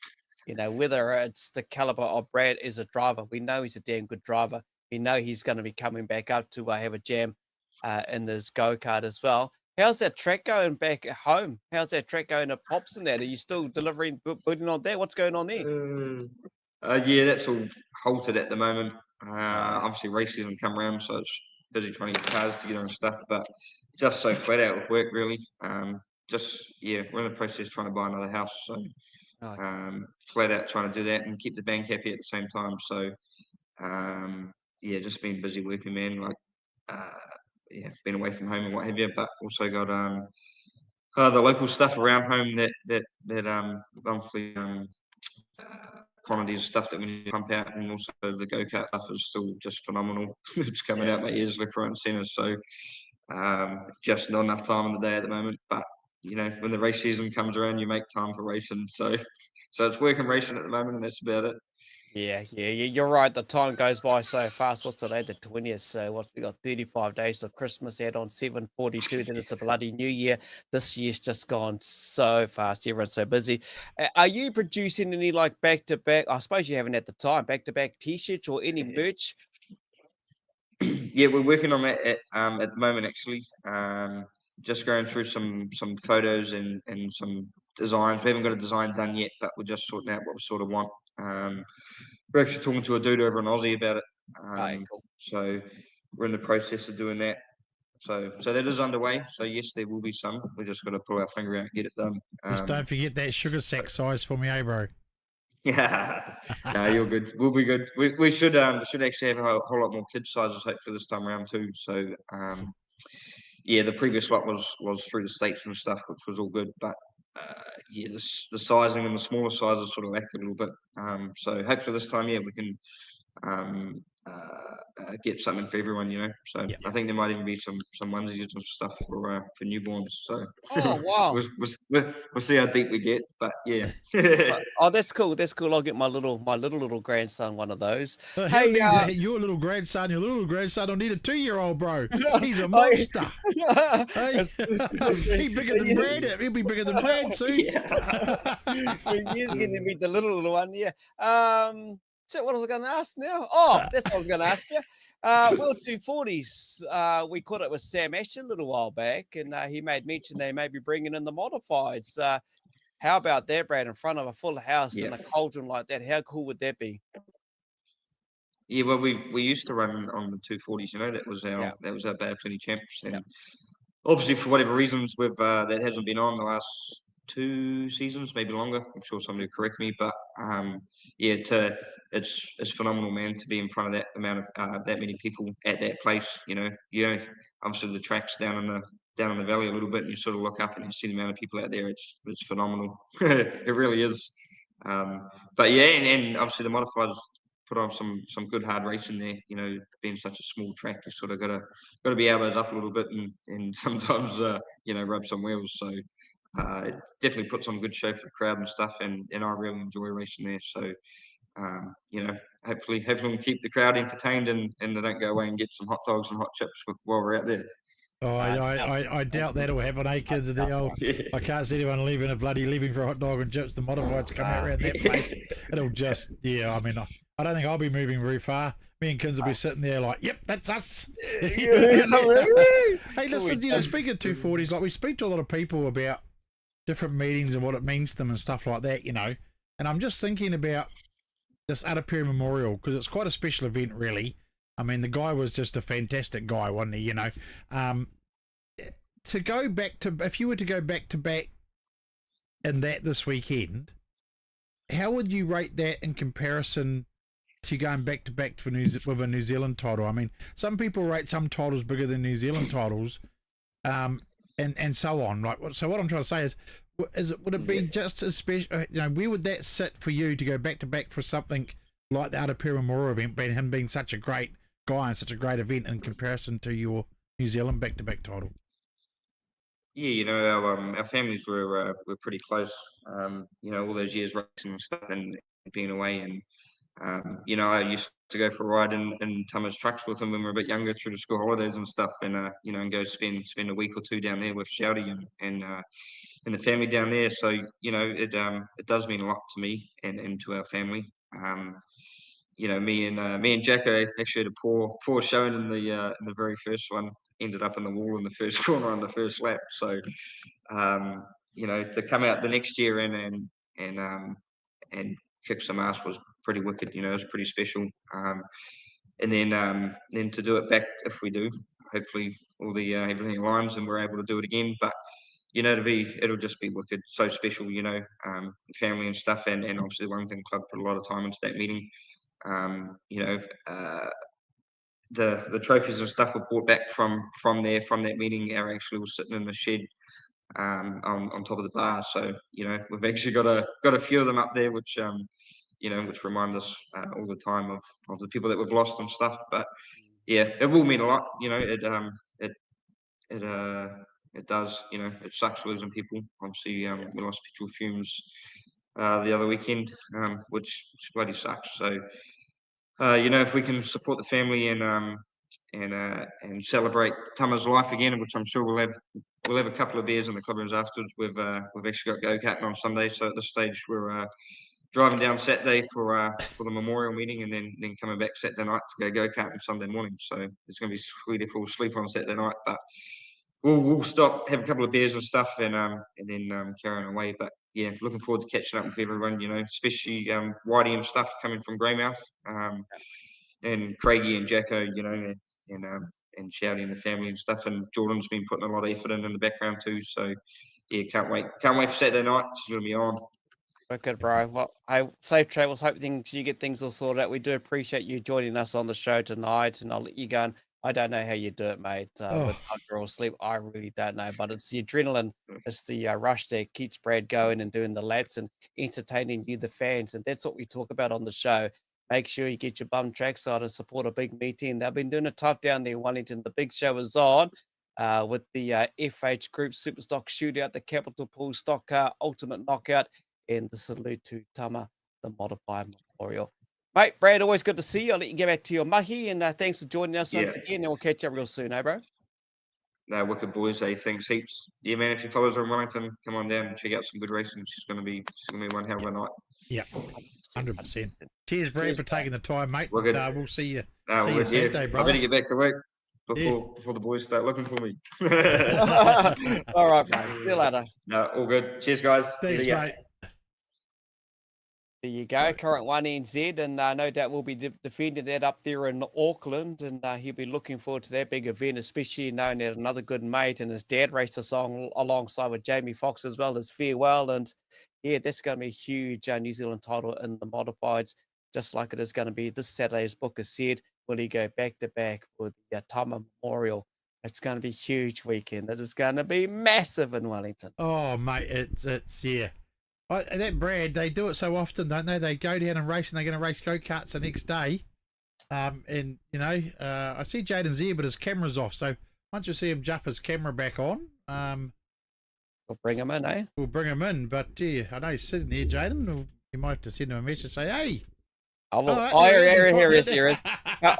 Whether it's the caliber of Brad as a driver, we know he's a damn good driver. We know he's going to be coming back up to have a jam in his go-kart as well. How's that track going back at home? How's that track going at Pops and that? Are you still delivering, building on that? What's going on there? That's all halted at the moment. Obviously race season come around, so it's busy trying to get cars together and stuff, but just so flat out with work, really. We're in the process trying to buy another house, so flat out trying to do that and keep the bank happy at the same time. So just been busy working, man. Been away from home and what have you, but also got the local stuff around home that obviously quantities of stuff that we need to pump out, and also the go-kart stuff is still just phenomenal. It's coming out my ears left, right and centre, so just not enough time in the day at the moment, but when the race season comes around, you make time for racing. So it's working racing at the moment, and that's about it. Yeah, you're right. The time goes by so fast. What's today? The 20th. So what we got 35 days till Christmas. Add on 742. Then it's a bloody new year. This year's just gone so fast. Everyone's so busy. Are you producing any like back to back? I suppose you haven't at the time. Back to back T-shirts or any merch? Yeah, we're working on that at the moment actually. Just going through some photos and some designs. We haven't got a design done yet, but we're just sorting out what we sort of want. We're actually talking to a dude over in Aussie about it. Cool. So we're in the process of doing that. So that is underway. So yes, there will be some. We just got to pull our finger out and get it done. Just don't forget that sugar sack size for me, bro. Yeah, no, you're good. We'll be good. We should actually have a whole lot more kid sizes hopefully this time around too. So yeah, the previous lot was through the States and stuff, which was all good. But yeah, the sizing and the smaller sizes sort of lacked a little bit. So hopefully this time, yeah, we can get something for everyone, you know. So I think there might even be some onesies and stuff for newborns. So Oh wow. we'll see how deep we get, but yeah. Oh, that's cool. That's cool. I'll get my little grandson one of those. He'll Hey, need your little grandson will need a 2-year-old, bro. He's a monster. Hey? He's bigger than Brad. He'll be bigger than Brad soon. He's getting to meet the little one. Yeah. So what was I going to ask now? Oh, that's what I was going to ask you. World 240s. We caught it with Sam Ashton a little while back, and he made mention they may be bringing in the modifieds. How about that, Brad? In front of a full house in a cauldron like that, how cool would that be? Yeah, well, we used to run on the 240s. You know, that was our Bay of Plenty champs, and obviously for whatever reasons, we've that hasn't been on the last 2 seasons, maybe longer. I'm sure somebody will correct me, but yeah, it's phenomenal, man, to be in front of that amount of that many people at that place. You know, obviously the track's down in the valley a little bit, and you sort of look up and you see the amount of people out there. It's phenomenal. It really is. But yeah, and obviously the modifieds put on some good hard racing there. You know, being such a small track, you sort of got to be elbows up a little bit and sometimes rub some wheels. So it definitely puts on a good show for the crowd and stuff, and I really enjoy racing there. So hopefully we'll keep the crowd entertained and they don't go away and get some hot dogs and hot chips while we're out there. Oh, I doubt that'll happen, kids? I can't see anyone leaving for a hot dog and chips. The modifieds come out around that place. It'll just, I mean, I don't think I'll be moving very far. Me and Kinser will be sitting there like, yep, that's us. Hey, listen, speaking of 240s, like we speak to a lot of people about different meetings and what it means to them and stuff like that, and I'm just thinking about this Arapere Memorial, because it's quite a special event, really. I mean, the guy was just a fantastic guy, wasn't he? To go back to, if you were to go back to back in that this weekend, how would you rate that in comparison to going back to back with a New Zealand title? I mean, some people rate some titles bigger than New Zealand titles, and so on. Like, so what I'm trying to say is would it be just as special? Where would that sit for you to go back to back for something like the Arapere Memorial event, him being such a great guy and such a great event in comparison to your New Zealand back to back title? Yeah, our families were pretty close. All those years racing and stuff and being away, and I used to go for a ride in Tama's trucks with him when we were a bit younger through the school holidays and stuff, and and go spend a week or two down there with Shouty and the family down there. So it does mean a lot to me and to our family. Me and Jacko actually had a poor showing in the very first one. Ended up in the wall in the first corner on the first lap. So to come out the next year and kick some ass was pretty wicked. It was pretty special. And then to do it back, if we do, hopefully all the everything aligns and we're able to do it again. But it'll just be wicked, so special. Family and stuff, and obviously the Wellington Club put a lot of time into that meeting. The trophies and stuff were brought back from that meeting. Our actually was sitting in the shed on top of the bar. So we've actually got a few of them up there, which which remind us all the time of the people that we've lost and stuff. But yeah, it will mean a lot. It does. It sucks losing people. Obviously, we lost Mitchell Fumes the other weekend, which bloody sucks. So, if we can support the family and celebrate Tama's life again, which I'm sure we'll have a couple of beers in the clubhouse afterwards. We've actually got go-karting on Sunday, so at this stage we're driving down Saturday for the memorial meeting, and then coming back Saturday night to go karting Sunday morning. So it's going to be sweet if we'll sleep on Saturday night, but we'll stop, have a couple of beers and stuff, and then carry on away. But yeah, looking forward to catching up with everyone. Especially Whitey and stuff coming from Greymouth, and Craigie and Jacko. And Shouty and the family and stuff. And Jordan's been putting a lot of effort in the background too. So yeah, can't wait for Saturday night. It's going to be on. Wicked, bro. Well, safe travels. Hope you get things all sorted out. We do appreciate you joining us on the show tonight, and I'll let you go. And I don't know how you do it, mate. With hunger or sleep, I really don't know. But it's the adrenaline, it's the rush that keeps Brad going and doing the laps and entertaining you, the fans, and that's what we talk about on the show. Make sure you get your bum trackside and support a big meeting. They've been doing it tough down there in Wellington. The big show is on. With the FH Group Superstock Shootout, the Capital Pool Stock Car Ultimate Knockout, and the salute to Tama, the Modified Memorial. Mate, Brad, always good to see you. I'll let you get back to your mahi, and thanks for joining us once again, and we'll catch up real soon, bro? No, wicked boys, thanks heaps. Yeah, man, if you follow us on Wellington, come on down and check out some good racing. It's gonna be one hell of a night. Yeah, 100%. Cheers, Brad, for taking the time, mate. We'll see you. See you yeah. Saturday, brother. I better get back to work before the boys start looking for me. All right, bro. See you later. No, all good. Cheers, guys. Thanks, mate. There you go, current 1NZ, and no doubt we'll be defending that up there in Auckland, and he'll be looking forward to that big event, especially knowing that another good mate and his dad raced a song alongside with Jamie Foxx as well as Farewell, and yeah, that's going to be a huge New Zealand title in the modifieds, just like it is going to be this Saturday, as Booker said. Will he go back-to-back with the Tama Memorial? It's going to be a huge weekend. It is going to be massive in Wellington. Oh, mate, it's yeah. That Brad, they do it so often, don't they? They go down and race, and they're going to race go-karts the next day. And, I see Jaden's here, but his camera's off. So once we see him jump his camera back on, we'll bring him in, eh? We'll bring him in. But, yeah, I know he's sitting there, Jaden. You might have to send him a message, say, hey. Here he is.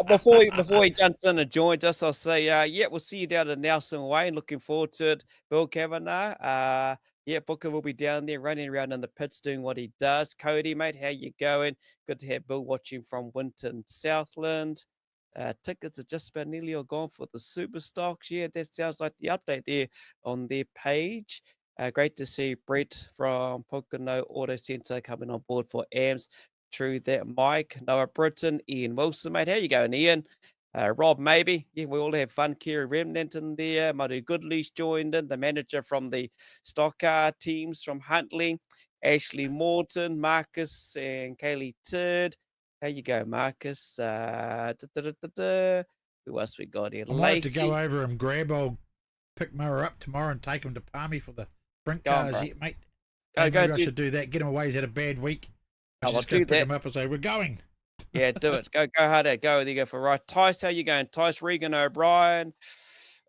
Before he jumps in and joins us, I'll say, we'll see you down at Nelson Way. Looking forward to it. Bill Kavanagh. Booker will be down there running around in the pits doing what he does. Cody, mate, how you going? Good to have Bill watching from Winton, Southland. Tickets are just about nearly all gone for the Superstocks. Yeah, that sounds like the update there on their page. Great to see Brett from Pocono Auto Centre coming on board for Ammz. True that, Mike. Noah Britton, Ian Wilson, mate. How you going, Ian? Rob, maybe. Yeah, we all have fun. Kerry Remnant in there. Madu Goodley's joined in. The manager from the stock car teams from Huntley. Ashley Morton, Marcus, and Kaylee Turd. How you go, Marcus? Who else we got here? I might have to go over and grab old Pickmower up tomorrow and take him to Palmy for the sprint cars, mate. Maybe I should do that. Get him away. He's had a bad week. I should just go pick him up and say, we're going. Yeah, do it. Go harder. Go. There you go for right. Tice, how you going? Tice, Regan O'Brien.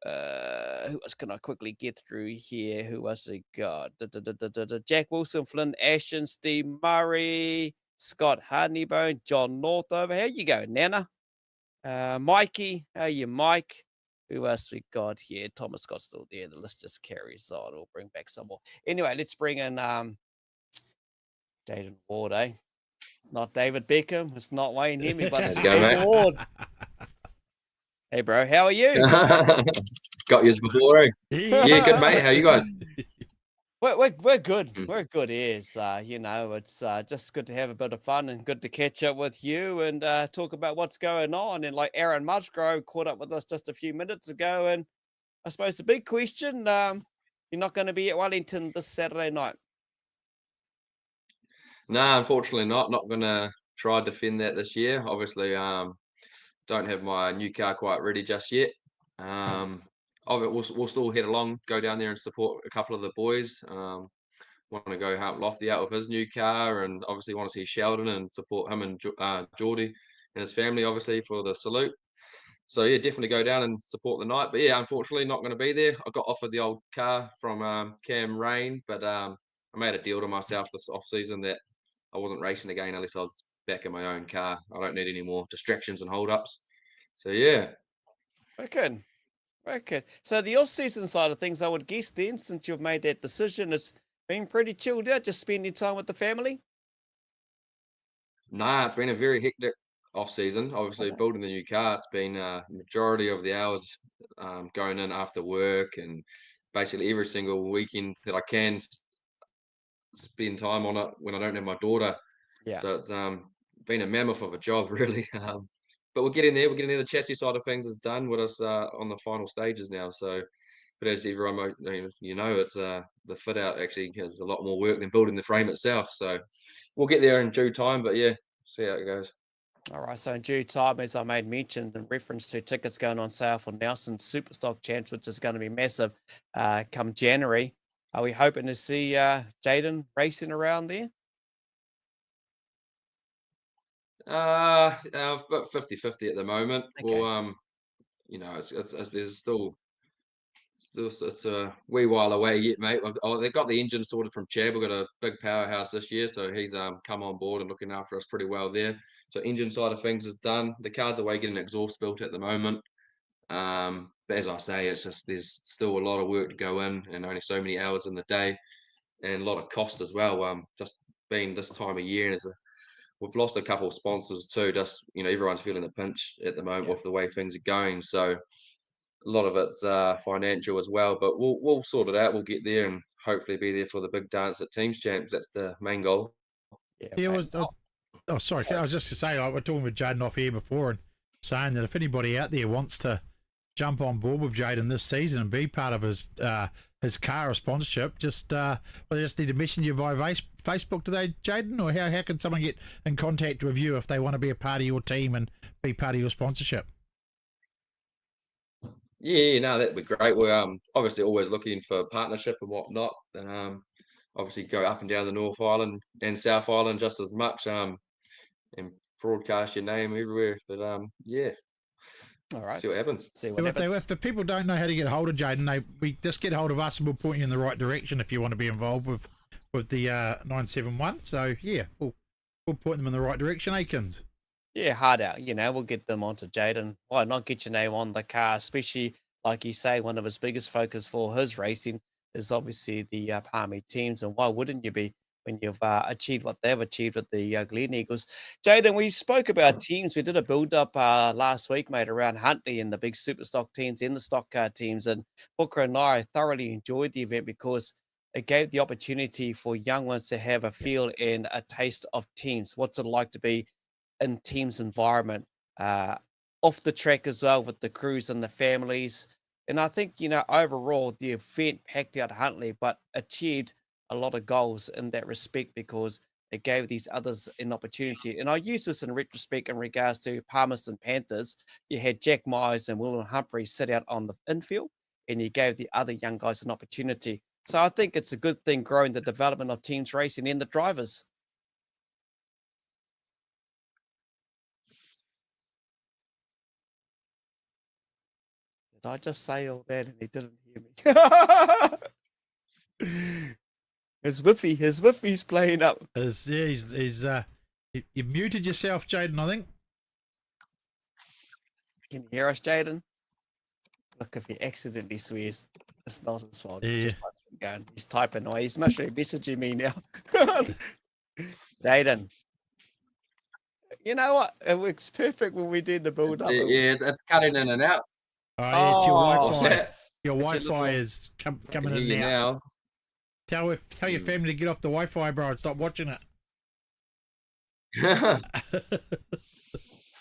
Who else can I quickly get through here? Who else we got? Jack Wilson, Flynn Ashton, Steve Murray, Scott Honeybone, John Northover. How you going, Nana? Mikey, how you, Mike? Who else we got here? Thomas Scott's still there. The list just carries on. We'll bring back some more. Anyway, let's bring in Jaden Ward, eh? It's not David Beckham. It's not Wayne Hemi, but it's Jaden Ward. Hey, bro. How are you? Got yours before, eh? Yeah, good, mate. How are you guys? We're good. We're good as it's just good to have a bit of fun and good to catch up with you and talk about what's going on. And like Aaron Musgrove caught up with us just a few minutes ago. And I suppose the big question, you're not going to be at Wellington this Saturday night. No, unfortunately not. Not going to try to defend that this year. Obviously, don't have my new car quite ready just yet. We'll still head along, go down there and support a couple of the boys. Want to go help Lofty out with his new car, and obviously want to see Sheldon and support him and Geordie and his family, obviously, for the salute. So yeah, definitely go down and support the night. But yeah, unfortunately not going to be there. I got offered the old car from Cam Rain, but I made a deal to myself this off season that I wasn't racing again unless I was back in my own car. I don't need any more distractions and hold-ups. So yeah. Okay. Okay. So the off-season side of things, I would guess then, since you've made that decision, it's been pretty chilled out, just spending time with the family. Nah, it's been a very hectic off season. Obviously, building the new car, it's been majority of the hours going in after work, and basically every single weekend that I can spend time on it when I don't have my daughter. Yeah. So it's been a mammoth of a job, really. But we're getting there. We're getting there. The chassis side of things is done with us on the final stages now. So, but as everyone it's the fit out actually has a lot more work than building the frame itself. So we'll get there in due time. But yeah, see how it goes. All right. So in due time, as I made mention in reference to tickets going on sale for Nelson's Superstock Champs, which is going to be massive come January. Are we hoping to see Jayden racing around there? I've got 50-50 at the moment. Okay. Well, it's there's still it's a wee while away yet, mate. They've got the engine sorted from Chad. We've got a big powerhouse this year, so he's come on board and looking after us pretty well there. So engine side of things is done. The car's away getting exhaust built at the moment. But as I say, it's just there's still a lot of work to go in, and only so many hours in the day, and a lot of cost as well. Just being this time of year, and we've lost a couple of sponsors too. Just everyone's feeling the pinch at the moment with the way things are going. So a lot of it's financial as well, but we'll sort it out. We'll get there and hopefully be there for the big dance at Teams Champs. That's the main goal. Yeah, sorry. I was just to say, I was talking with Jaden off here before and saying that if anybody out there wants to jump on board with Jayden this season and be part of his car or sponsorship, just they just need to message you via Facebook today, Jayden, or how can someone get in contact with you if they want to be a part of your team and be part of your sponsorship? Yeah, no, that'd be great. We're obviously always looking for partnership and whatnot, and obviously go up and down the North Island and South Island just as much, and broadcast your name everywhere. But yeah. All right. See what happens. If the people don't know how to get hold of Jayden, we just get hold of us and we'll point you in the right direction if you want to be involved with the 971. So yeah, we'll point them in the right direction, Akins. Yeah, hard out. We'll get them onto Jayden. Why not get your name on the car? Especially like you say, one of his biggest focus for his racing is obviously the Palmy teams, and why wouldn't you be when you've achieved what they've achieved with the Glen Eagles? Jayden, we spoke about teams. We did a build-up last week, mate, around Huntley and the big Superstock teams and the stock car teams. And Booker and I thoroughly enjoyed the event because it gave the opportunity for young ones to have a feel and a taste of teams. What's it like to be in teams environment, off the track as well with the crews and the families. And I think, overall, the event packed out Huntley, but achieved a lot of goals in that respect because it gave these others an opportunity. And I use this in retrospect in regards to Palmerston Panthers. You had Jack Myers and William Humphrey sit out on the infield, and you gave the other young guys an opportunity. So I think it's a good thing growing the development of teams racing and the drivers. Did I just say all that and he didn't hear me? His Whiffy's playing up. You muted yourself, Jayden, I think. Can you hear us, Jayden? Look, if he accidentally swears, it's not his fault. Yeah. He's typing away. He's messaging me now. Jayden. You know what? It works perfect when we did the build up. Yeah, it's cutting in and out. Oh, it's your Wi-Fi. Yeah. Your Wi-Fi is coming in and out. Tell your family to get off the Wi-Fi, bro, and stop watching it.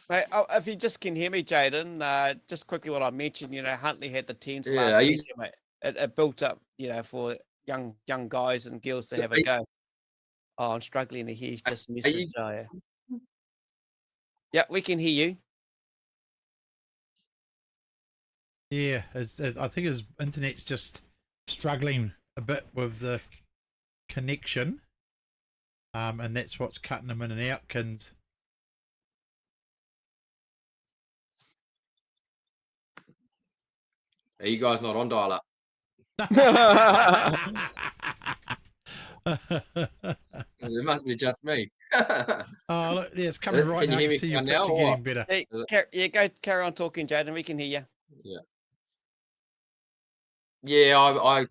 Mate, if you just can hear me, Jayden, just quickly what I mentioned, Huntley had the teams Yeah, last week, mate. It built up, for young guys and girls to have a go. Oh, I'm struggling to hear. He's just messaged. Yeah, we can hear you. Yeah, I think his internet's just struggling a bit with the connection, and that's what's cutting him in and out. Are you guys not on dial-up? It must be just me. Oh, look, yeah, it's coming right Can now. you I hear can me see your fine now? picture Or getting better. Hey, Is it- yeah, go carry on talking, Jaden. We can hear you. Yeah. Yeah, I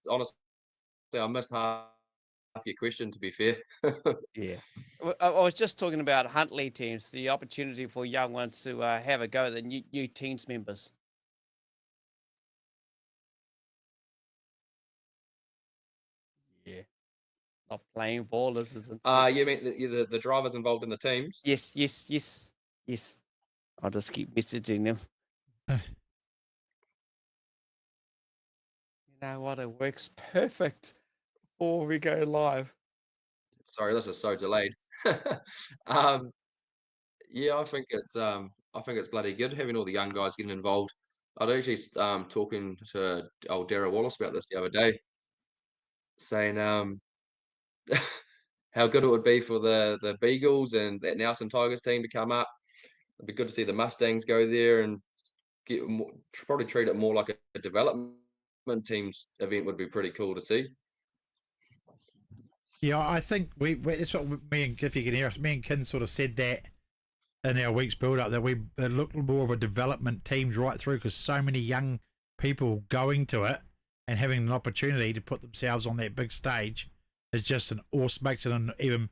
honestly I missed half your question. To be fair. Yeah. I was just talking about Huntley teams, the opportunity for young ones to have a go at the new teams members. Yeah. Not playing ball, this isn't. You mean the drivers involved in the teams? Yes, yes, yes, yes. I'll just keep messaging them. You know what? It works perfect before we go live. Sorry, this is so delayed. um, yeah, I think it's bloody good having all the young guys getting involved. I was actually talking to old Darrell Wallace about this the other day, saying how good it would be for the Beagles and that Nelson Tigers team to come up. It'd be good to see the Mustangs go there and get more, probably treat it more like a development teams event would be pretty cool to see. Yeah, I think that's what me and, if you can hear us, me and Kin sort of said that in our week's build up, that we look more of a development teams right through, because so many young people going to it and having an opportunity to put themselves on that big stage is just an awesome, makes it an even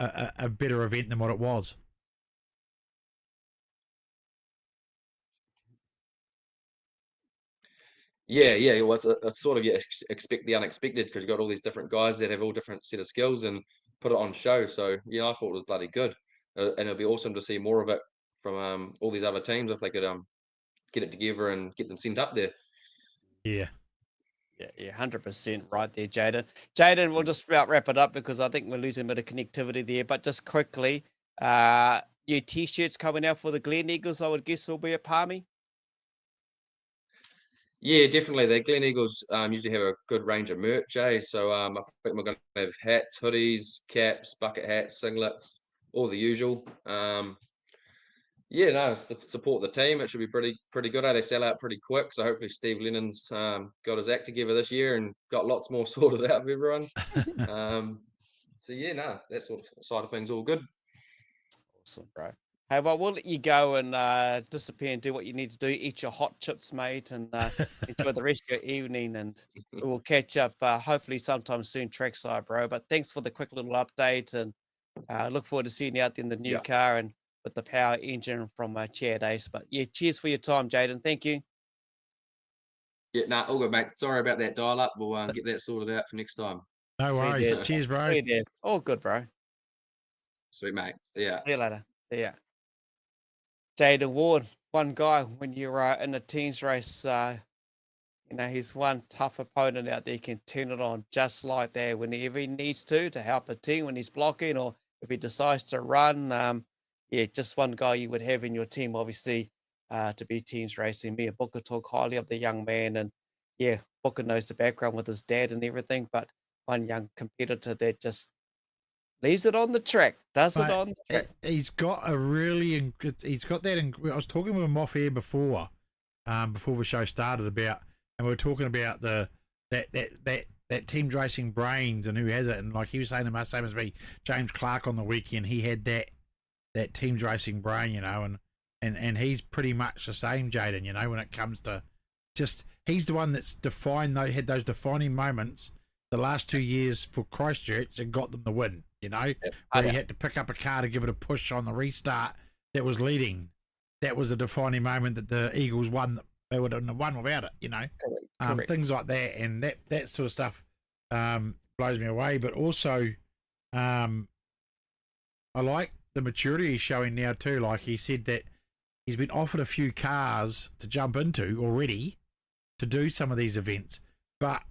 a better event than what it was. Yeah. Well, it's sort of, you expect the unexpected, because you've got all these different guys that have all different set of skills and put it on show. So yeah, I thought it was bloody good, and it'd be awesome to see more of it from all these other teams if they could get it together and get them sent up there. Yeah. Yeah, 100% right there, Jaden. Jaden, we'll just about wrap it up because I think we're losing a bit of connectivity there. But just quickly, new T-shirts coming out for the Glen Eagles, I would guess will be at Palmy. Yeah, definitely. The Glen Eagles usually have a good range of merch, eh? So I think we're going to have hats, hoodies, caps, bucket hats, singlets, all the usual. Yeah, no, support the team. It should be pretty good. They sell out pretty quick, so hopefully Steve Lennon's got his act together this year and got lots more sorted out for everyone. So yeah, no, that sort of side of things all good. Awesome, bro. Hey, well, we'll let you go and disappear and do what you need to do. Eat your hot chips, mate, and enjoy the rest of your evening. And we'll catch up hopefully sometime soon, trackside, bro. But thanks for the quick little update, and look forward to seeing you out in the new car and with the power engine from Chad Ace. But yeah, cheers for your time, Jaden. Thank you. Yeah, nah, all good, mate. Sorry about that dial up. We'll get that sorted out for next time. No Sweet worries. as. Cheers, bro. Sweet as. All good, bro. Sweet, mate. Yeah. See you later. See ya. Jaden Ward, one guy when you're in a teams race, you know, he's one tough opponent out there. He can turn it on just like that whenever he needs to help a team when he's blocking, or if he decides to run. Yeah, just one guy you would have in your team, obviously, to be teams racing. Me and Booker talk highly of the young man, and yeah, Booker knows the background with his dad and everything, but one young competitor that just leaves it on the track, does it on the track. He's got a really, he's got that. I was talking with him off air before the show started about, and we were talking about that team racing brains and who has it, and like he was saying to us, same as me, James Clark on the weekend, he had that teams racing brain, you know, and he's pretty much the same, Jaden, you know, when it comes to just, he's the one that's had those defining moments the last 2 years for Christchurch and got them the win, you know, where he had to pick up a car to give it a push on the restart that was leading. That was a defining moment that the Eagles won. They would have won without it, you know. Correct. Things like that, and that sort of stuff blows me away. But also, I like the maturity he's showing now too. Like he said that he's been offered a few cars to jump into already to do some of these events, but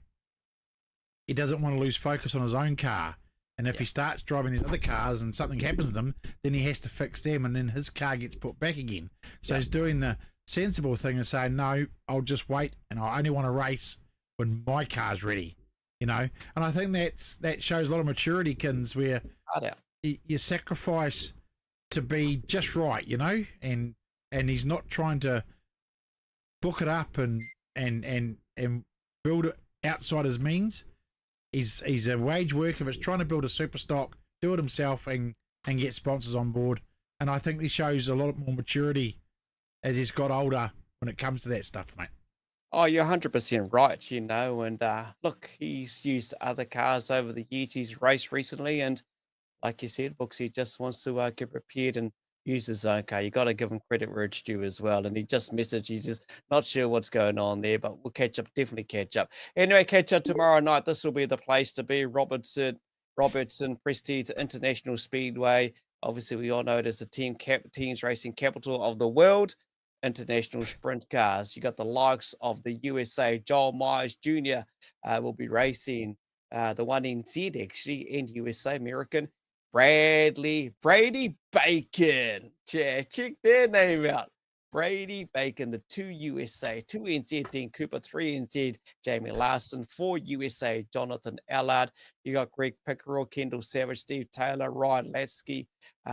he doesn't want to lose focus on his own car. And if he starts driving these other cars and something happens to them, then he has to fix them, and then his car gets put back again. So he's doing the sensible thing and saying, no, I'll just wait, and I only want to race when my car's ready, you know. And I think that shows a lot of maturity, Kins, where you sacrifice to be just right, you know, and he's not trying to book it up and build it outside his means. he's a wage worker that's trying to build a super stock, do it himself, and get sponsors on board. And I think he shows a lot more maturity as he's got older when it comes to that stuff, mate. Oh, you're 100% right, and look, he's used other cars over the years. He's raced recently, and like you said, Booksy just wants to get prepared and use his own car. You got to give him credit where it's due as well. And he just messaged, he's just not sure what's going on there, but we'll definitely catch up. Anyway, catch up tomorrow night. This will be the place to be. Robertson Prestige International Speedway. Obviously, we all know it as the teams racing capital of the world. International sprint cars. You got the likes of the USA. Joel Myers Jr. Will be racing the one in Z actually in USA, American. Brady Bacon. Yeah, check their name out. Brady Bacon, the 2 USA, 2 NZ, Dean Cooper, 3 NZ, Jamie Larson, 4 USA, Jonathan Allard. You got Greg Pickerel, Kendall Savage, Steve Taylor, Ryan Latsky,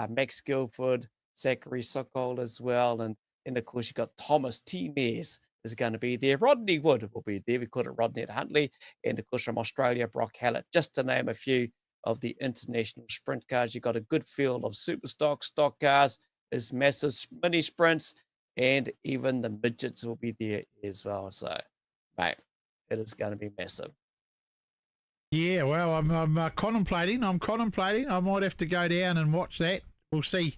Max Guilford, Zachary Sokol as well. And of course, you got Thomas T. Mears is going to be there. Rodney Wood will be there. We call it Rodney at Huntley. And of course, from Australia, Brock Hallett, just to name a few of the international sprint cars. You got a good field of super stock cars. There's massive mini sprints, and even the midgets will be there as well. So, mate, it is going to be massive. Yeah, well, I'm contemplating. I might have to go down and watch that. We'll see.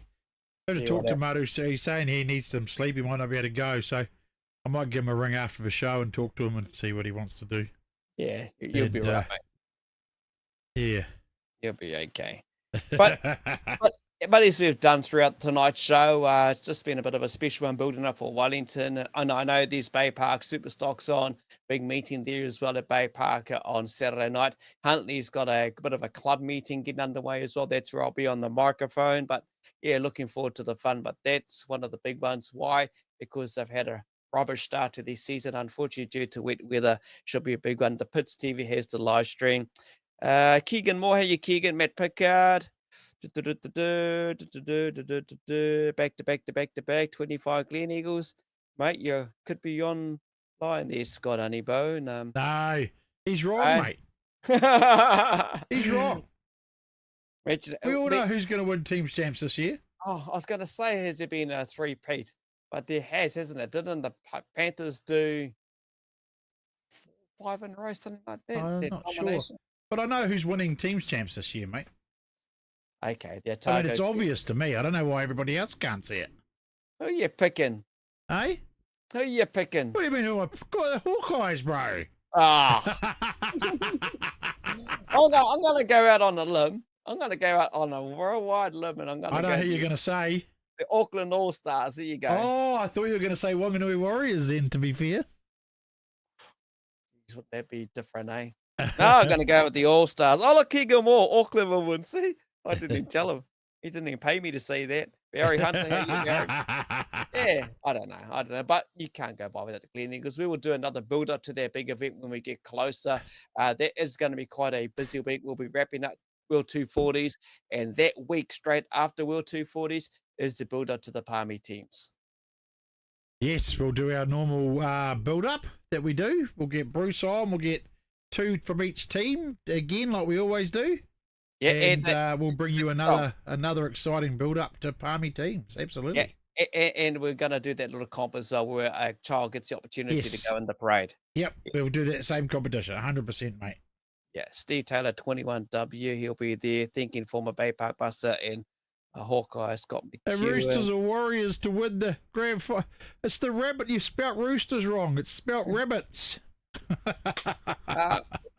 Got to talk to Maru. So he's saying he needs some sleep. He might not be able to go. So I might give him a ring after the show and talk to him and see what he wants to do. Yeah, you'll be right, mate. Yeah. You'll be okay. But as we've done throughout tonight's show, it's just been a bit of a special one building up for Wellington. And I know there's Bay Park Superstocks on, big meeting there as well at Bay Park on Saturday night. Huntley's got a bit of a club meeting getting underway as well. That's where I'll be on the microphone. But yeah, looking forward to the fun. But that's one of the big ones. Why? Because they've had a rubbish start to this season, unfortunately, due to wet weather. Should be a big one. The Pits TV has the live stream. Keegan Moore, how you, Keegan? Matt Pickard. Back to back. 25 Glen Eagles. Mate, you could be online there, Scott Honeybone. No, he's wrong, mate. He's wrong. We all know who's going to win Team Champs this year. Oh, I was going to say, has there been a three-peat? But there has, hasn't it? Didn't the Panthers do 5 in a row, something like that? I'm not sure. But I know who's winning Teams Champs this year, mate. Okay, I mean, it's obvious to me. I don't know why everybody else can't see it. Who are you picking? Eh? Who are you picking? What do you mean? Who the Hawkeyes, bro? Ah. I'm going to go out on a limb. I'm going to go out on a worldwide limb, and I'm going to I know who you're going to say. The Auckland All-Stars. There you go. Oh, I thought you were going to say Wanganui Warriors then, to be fair. Would that be different, eh? No, I'm going to go with the All-Stars. Oh, look, Keegan Moore. Auckland will win. See? I didn't even tell him. He didn't even pay me to say that. Barry Hunter, how you going? Yeah, I don't know. But you can't go by without the Glen Eagles. We will do another build-up to that big event when we get closer. That is going to be quite a busy week. We'll be wrapping up World 240s. And that week straight after World 240s is the build-up to the Palmy teams. Yes, we'll do our normal build-up that we do. We'll get Bruce on. We'll get 2 from each team, again, like we always do. Yeah, and we'll bring you another exciting build-up to Palmy teams. Absolutely. Yeah, and we're going to do that little comp as well, where a child gets the opportunity to go in the parade. Yep, we'll do that same competition, 100%, mate. Yeah, Steve Taylor, 21W, he'll be there, thinking former Bay Park buster, and Hawkeye Scott McHugh. The Roosters are Warriors to win the grand final. It's the rabbit. You spelt Roosters wrong. It's spelt rabbits.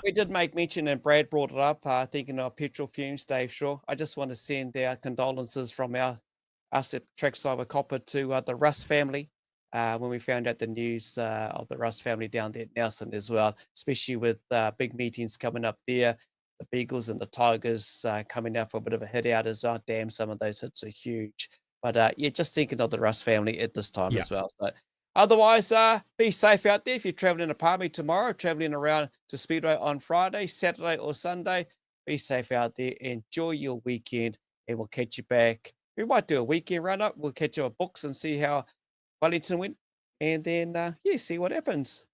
We did make mention, and Brad brought it up, thinking of petrol fumes, Dave Shaw. I just want to send our condolences from us at Trackside with Kokpit to the Russ family when we found out the news of the Russ family down there at Nelson as well, especially with big meetings coming up there. The Beagles and the Tigers coming out for a bit of a hit out as well. Damn, some of those hits are huge. But yeah, just thinking of the Russ family at this time as well. So otherwise, be safe out there. If you're traveling to Palmy tomorrow, traveling around to Speedway on Friday, Saturday or Sunday, be safe out there. Enjoy your weekend, and we'll catch you back. We might do a weekend run-up. We'll catch you at books and see how Wellington went, and then, see what happens.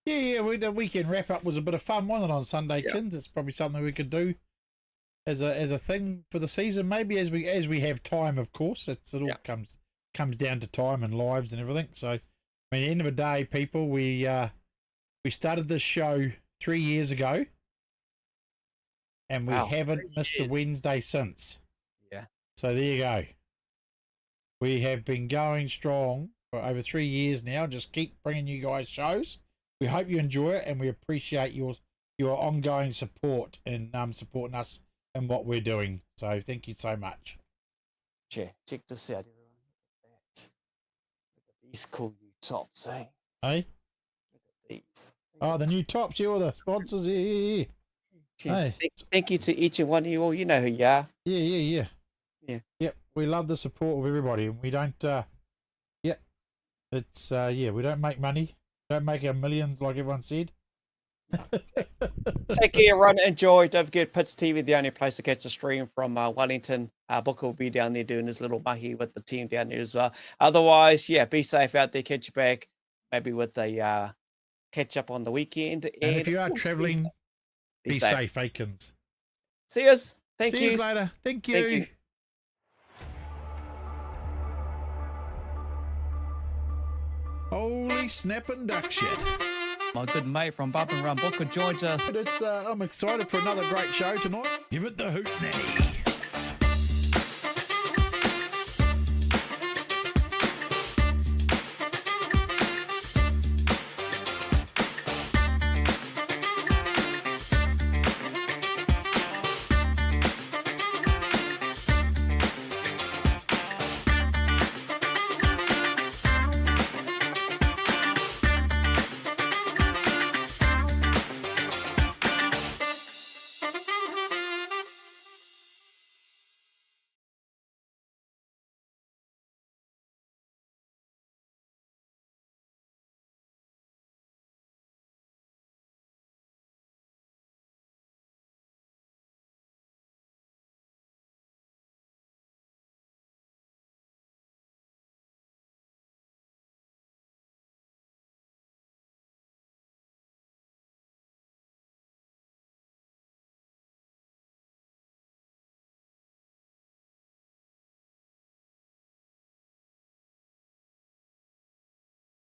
Yeah, the weekend wrap up was a bit of fun, wasn't it, on Sunday, Yeah. Kins? It's probably something we could do as a thing for the season, maybe as we have time, of course. It all comes down to time and lives and everything. So, I mean, at the end of the day, people, we started this show 3 years ago, and we Wow, haven't 3 missed a years. Wednesday since. Yeah. So there you go. We have been going strong for over 3 years now. Just keep bringing you guys shows. We hope you enjoy it, and we appreciate your ongoing support and supporting us and what we're doing. So thank you so much. Check this out, everyone. Look at that. Look at these cool new tops, eh? Hey? Look at these. Oh, the new tops, you are the sponsors here. Hey. Thank you to each and one of you all. You know who you are. Yeah. Yeah. Yep. We love the support of everybody, and we don't. It's we don't make money. Don't make our millions like everyone said. Take care, everyone. Enjoy. Don't forget, Pits TV, the only place to catch a stream from Wellington. Booker will be down there doing his little mahi with the team down there as well. Otherwise, be safe out there. Catch you back, maybe with a catch up on the weekend. And if you are of course, travelling, be safe, Akins. See us. Thank See you. you later. Thank you. Thank you. Holy snapping duck shit. My good mate from Bump and Run Booker joins us. I'm excited for another great show tonight. Give it the hoot now.